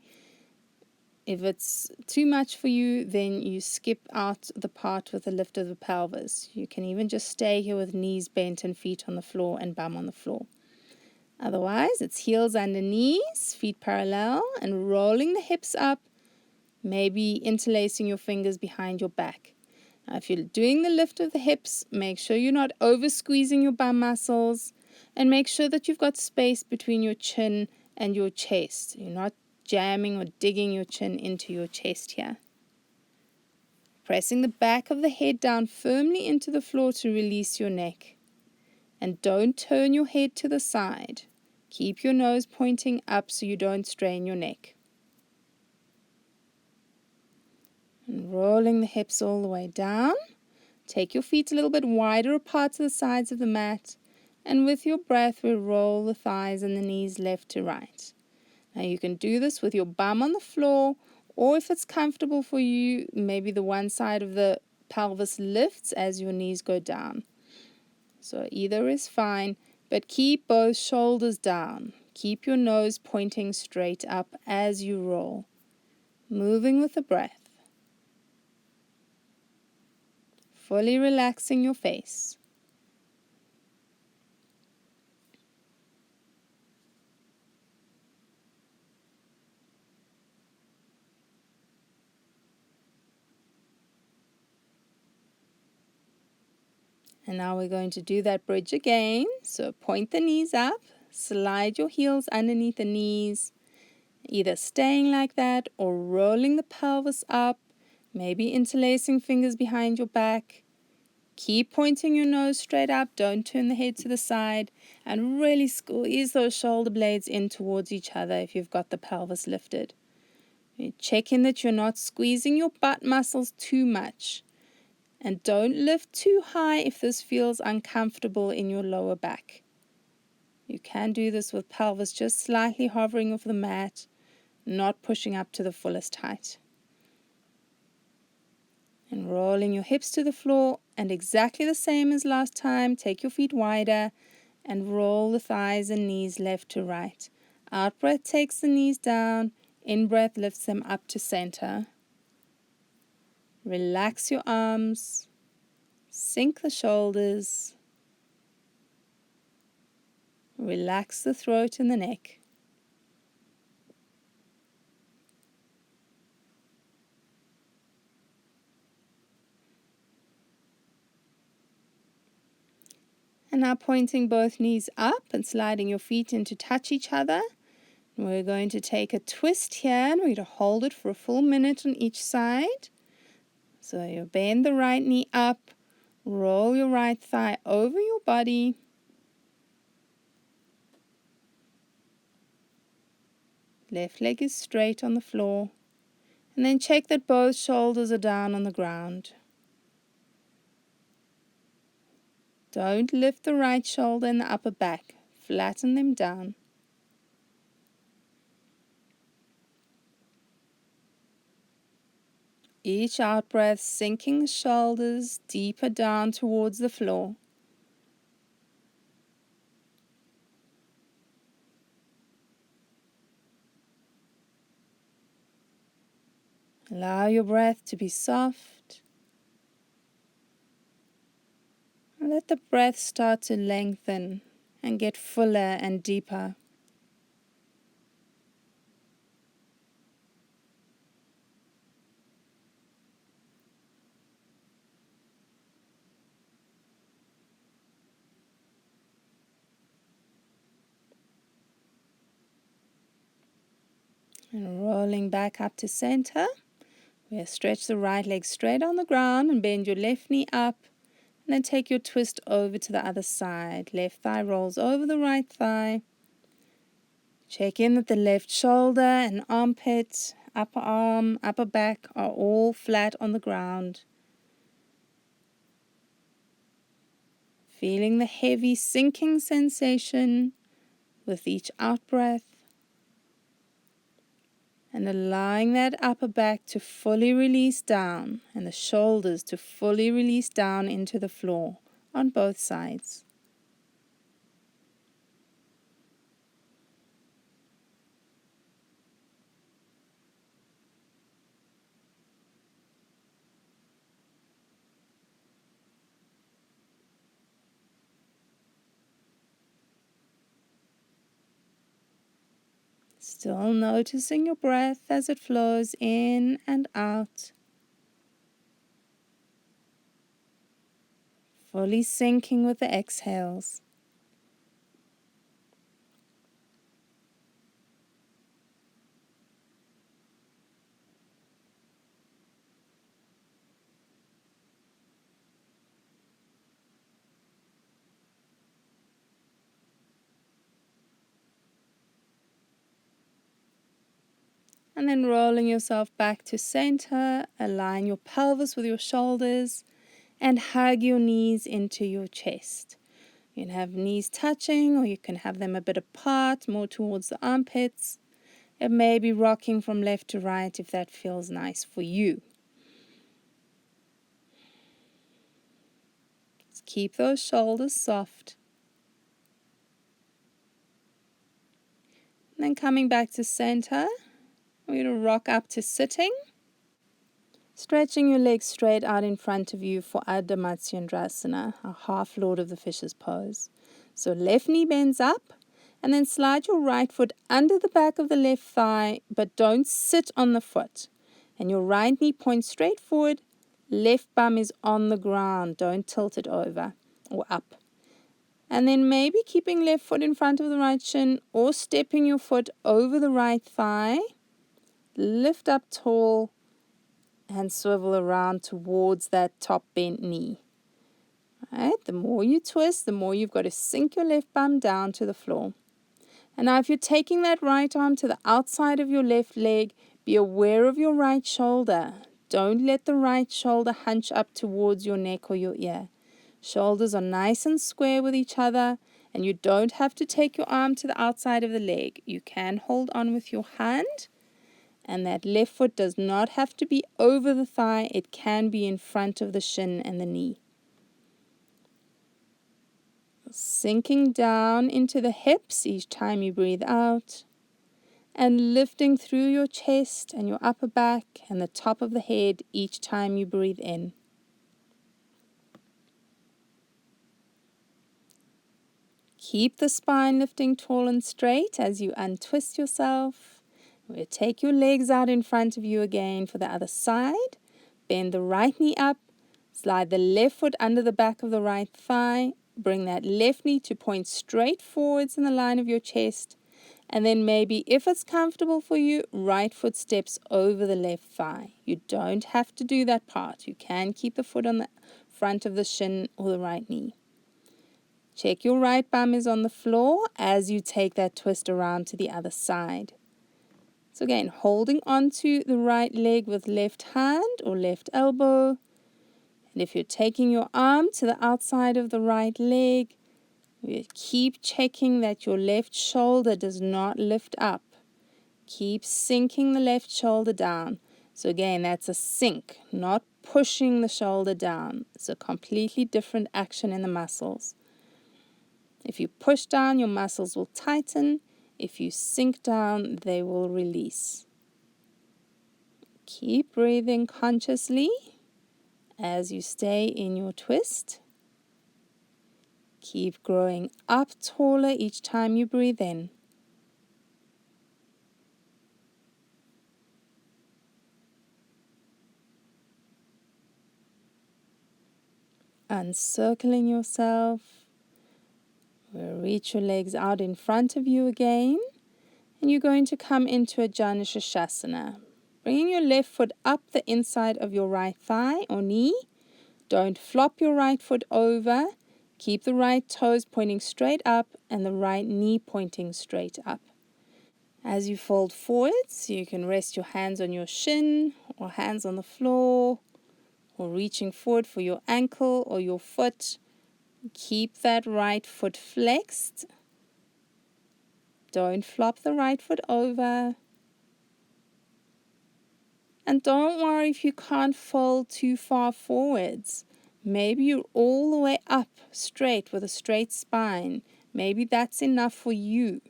If it's too much for you, then you skip out the part with the lift of the pelvis. You can even just stay here with knees bent and feet on the floor and bum on the floor. Otherwise, it's heels under knees, feet parallel, and rolling the hips up, maybe interlacing your fingers behind your back. Now, if you're doing the lift of the hips, make sure you're not over squeezing your bum muscles, and make sure that you've got space between your chin and your chest. You're not jamming or digging your chin into your chest here. Pressing the back of the head down firmly into the floor to release your neck. And don't turn your head to the side. Keep your nose pointing up so you don't strain your neck. And rolling the hips all the way down. Take your feet a little bit wider apart to the sides of the mat. And with your breath, we roll the thighs and the knees left to right. Now you can do this with your bum on the floor, or if it's comfortable for you, maybe the one side of the pelvis lifts as your knees go down. So either is fine, but keep both shoulders down. Keep your nose pointing straight up as you roll, moving with the breath. Fully relaxing your face. And now we're going to do that bridge again. So point the knees up, slide your heels underneath the knees, either staying like that or rolling the pelvis up, maybe interlacing fingers behind your back. Keep pointing your nose straight up, don't turn the head to the side, and really squeeze those shoulder blades in towards each other if you've got the pelvis lifted. Check in that you're not squeezing your butt muscles too much. And don't lift too high if this feels uncomfortable in your lower back. You can do this with pelvis just slightly hovering off the mat, not pushing up to the fullest height. And rolling your hips to the floor, and exactly the same as last time, take your feet wider and roll the thighs and knees left to right. Out breath takes the knees down, in breath lifts them up to center. Relax your arms. Sink the shoulders. Relax the throat and the neck. And now pointing both knees up and sliding your feet in to touch each other. We're going to take a twist here and we're going to hold it for a full minute on each side. So you bend the right knee up, roll your right thigh over your body. Left leg is straight on the floor. And then check that both shoulders are down on the ground. Don't lift the right shoulder and the upper back. Flatten them down. Each out breath sinking the shoulders deeper down towards the floor. Allow your breath to be soft. And let the breath start to lengthen and get fuller and deeper. And rolling back up to center. We'll stretch the right leg straight on the ground and bend your left knee up. And then take your twist over to the other side. Left thigh rolls over the right thigh. Check in that the left shoulder and armpit, upper arm, upper back are all flat on the ground. Feeling the heavy sinking sensation with each out-breath. And allowing that upper back to fully release down and the shoulders to fully release down into the floor on both sides. Still noticing your breath as it flows in and out. Fully sinking with the exhales. And then rolling yourself back to center, align your pelvis with your shoulders and hug your knees into your chest. You can have knees touching or you can have them a bit apart, more towards the armpits. It may be rocking from left to right if that feels nice for you. Just keep those shoulders soft. And then coming back to center, we're going to rock up to sitting. Stretching your legs straight out in front of you for Ardha Matsyendrasana, a half Lord of the Fishes pose. So left knee bends up, and then slide your right foot under the back of the left thigh, but don't sit on the foot. And your right knee points straight forward, left bum is on the ground, don't tilt it over or up. And then maybe keeping left foot in front of the right shin or stepping your foot over the right thigh. Lift up tall and swivel around towards that top bent knee. Right? The more you twist, the more you've got to sink your left bum down to the floor. And now if you're taking that right arm to the outside of your left leg, be aware of your right shoulder. Don't let the right shoulder hunch up towards your neck or your ear. Shoulders are nice and square with each other, and you don't have to take your arm to the outside of the leg. You can hold on with your hand, and that left foot does not have to be over the thigh. It can be in front of the shin and the knee. Sinking down into the hips each time you breathe out, and lifting through your chest and your upper back and the top of the head each time you breathe in. Keep the spine lifting tall and straight as you untwist yourself. We'll take your legs out in front of you again for the other side. Bend the right knee up. Slide the left foot under the back of the right thigh. Bring that left knee to point straight forwards in the line of your chest. And then maybe, if it's comfortable for you, right foot steps over the left thigh. You don't have to do that part. You can keep the foot on the front of the shin or the right knee. Check your right bum is on the floor as you take that twist around to the other side. So again, holding onto the right leg with left hand or left elbow. And if you're taking your arm to the outside of the right leg, you keep checking that your left shoulder does not lift up. Keep sinking the left shoulder down. So again, that's a sink, not pushing the shoulder down. It's a completely different action in the muscles. If you push down, your muscles will tighten. If you sink down, they will release. Keep breathing consciously as you stay in your twist. Keep growing up taller each time you breathe in. Uncircling yourself. We'll reach your legs out in front of you again. And you're going to come into a Janu Shasana. Bringing your left foot up the inside of your right thigh or knee. Don't flop your right foot over. Keep the right toes pointing straight up and the right knee pointing straight up. As you fold forwards, you can rest your hands on your shin or hands on the floor or reaching forward for your ankle or your foot. Keep that right foot flexed. Don't flop the right foot over. And don't worry if you can't fold too far forwards. Maybe you're all the way up straight with a straight spine. Maybe that's enough for you.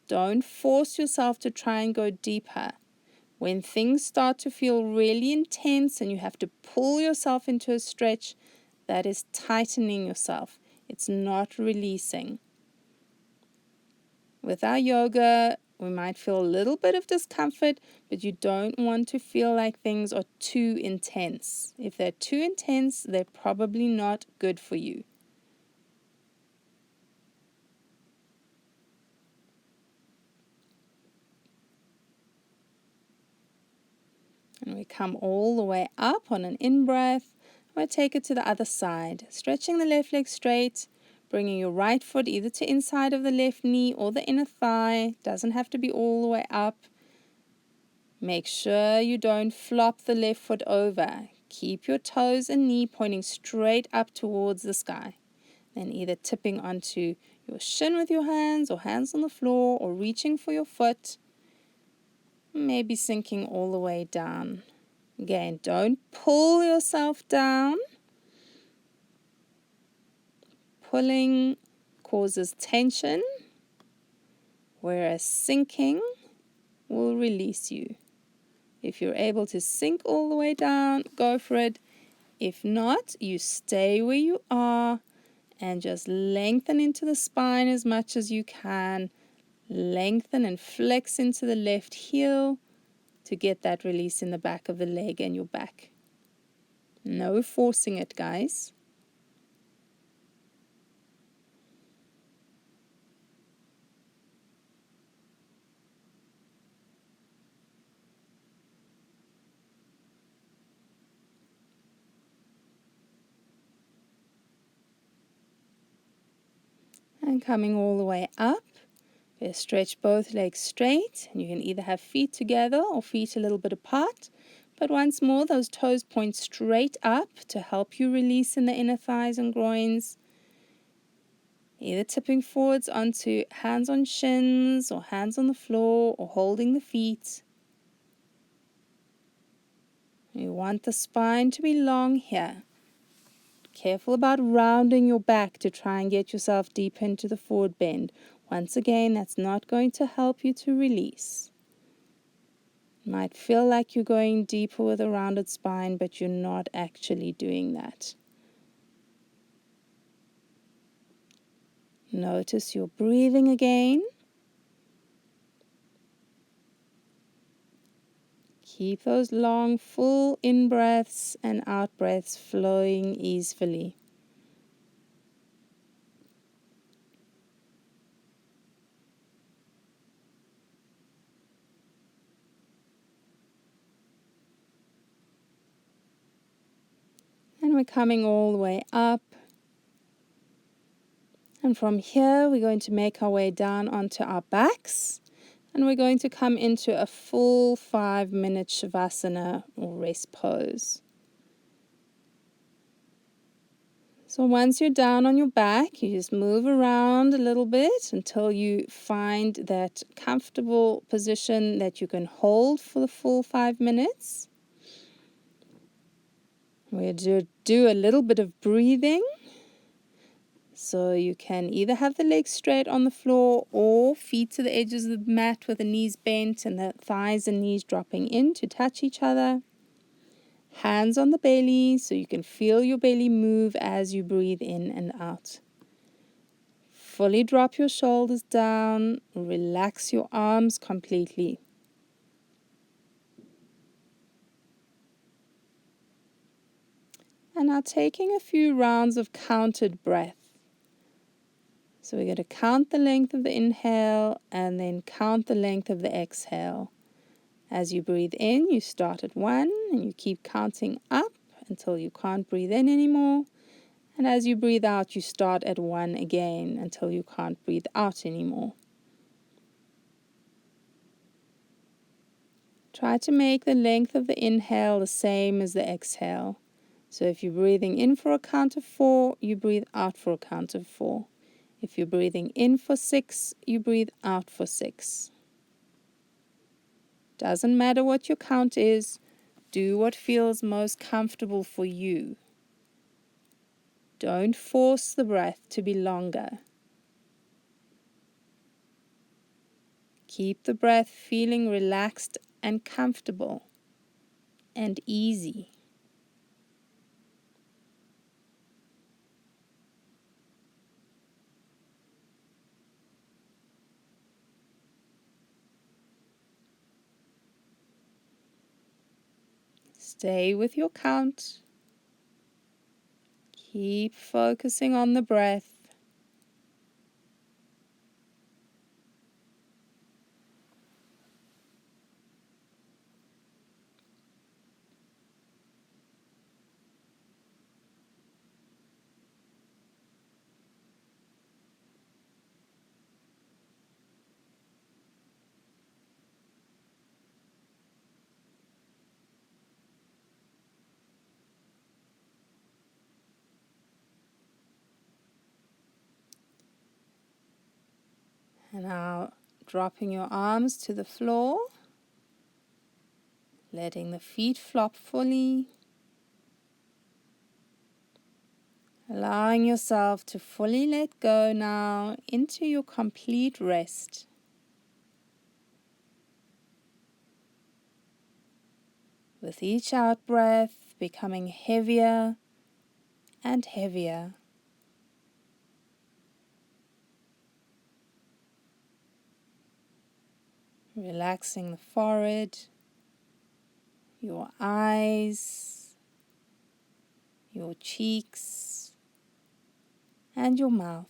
Don't force yourself to try and go deeper. When things start to feel really intense and you have to pull yourself into a stretch, that is tightening yourself. It's not releasing. With our yoga, we might feel a little bit of discomfort, but you don't want to feel like things are too intense. If they're too intense, they're probably not good for you. And we come all the way up on an in-breath. We'll take it to the other side, stretching the left leg straight, bringing your right foot either to inside of the left knee or the inner thigh. Doesn't have to be all the way up. Make sure you don't flop the left foot over. Keep your toes and knee pointing straight up towards the sky. Then either tipping onto your shin with your hands or hands on the floor or reaching for your foot. Maybe sinking all the way down. Again, don't pull yourself down. Pulling causes tension, whereas sinking will release you. If you're able to sink all the way down, go for it. If not, you stay where you are and just lengthen into the spine as much as you can. Lengthen and flex into the left heel to get that release in the back of the leg and your back. No forcing it, guys. And coming all the way up, stretch both legs straight. And you can either have feet together or feet a little bit apart. But once more, those toes point straight up to help you release in the inner thighs and groins. Either tipping forwards onto hands on shins or hands on the floor or holding the feet. You want the spine to be long here. Careful about rounding your back to try and get yourself deep into the forward bend. Once again, that's not going to help you to release. You might feel like you're going deeper with a rounded spine, but you're not actually doing that. Notice your breathing again. Keep those long, full in-breaths and out-breaths flowing easily. And we're coming all the way up. And from here, we're going to make our way down onto our backs. And we're going to come into a full 5-minute Shavasana or rest pose. So once you're down on your back, you just move around a little bit until you find that comfortable position that you can hold for the full 5 minutes. We'll do a little bit of breathing. So you can either have the legs straight on the floor or feet to the edges of the mat with the knees bent and the thighs and knees dropping in to touch each other. Hands on the belly so you can feel your belly move as you breathe in and out. Fully drop your shoulders down. Relax your arms completely. And now taking a few rounds of counted breath. So we're going to count the length of the inhale and then count the length of the exhale. As you breathe in, you start at 1 and you keep counting up until you can't breathe in anymore. And as you breathe out, you start at 1 again until you can't breathe out anymore. Try to make the length of the inhale the same as the exhale. So if you're breathing in for a count of 4, you breathe out for a count of 4. If you're breathing in for 6, you breathe out for 6. Doesn't matter what your count is, do what feels most comfortable for you. Don't force the breath to be longer. Keep the breath feeling relaxed and comfortable and easy. Stay with your count. Keep focusing on the breath. And now dropping your arms to the floor, letting the feet flop fully, allowing yourself to fully let go now into your complete rest. With each out breath becoming heavier and heavier. Relaxing the forehead, your eyes, your cheeks, and your mouth.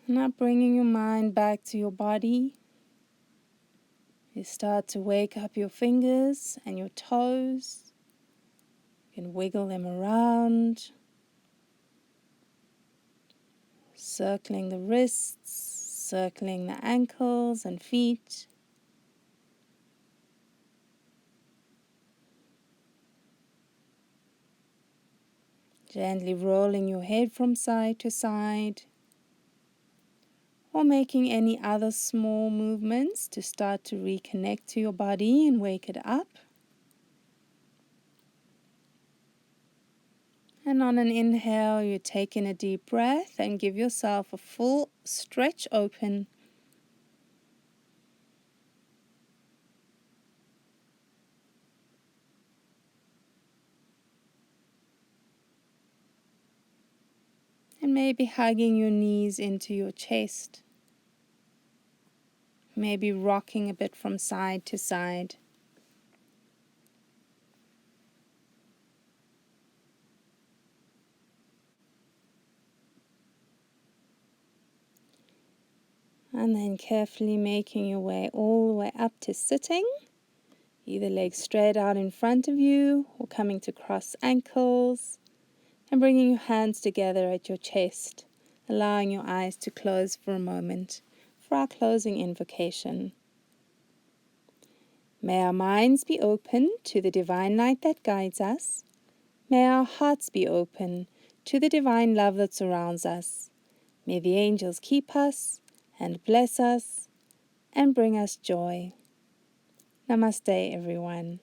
Now bringing your mind back to your body, you start to wake up your fingers and your toes. You can wiggle them around, circling the wrists, circling the ankles and feet. Gently rolling your head from side to side. or making any other small movements to start to reconnect to your body and wake it up. And on an inhale, you take in a deep breath and give yourself a full stretch open. And maybe hugging your knees into your chest. Maybe rocking a bit from side to side. And then carefully making your way all the way up to sitting. Either legs straight out in front of you or coming to cross ankles. And bringing your hands together at your chest, allowing your eyes to close for a moment for our closing invocation. May our minds be open to the divine light that guides us. May our hearts be open to the divine love that surrounds us. May the angels keep us and bless us and bring us joy. Namaste, everyone.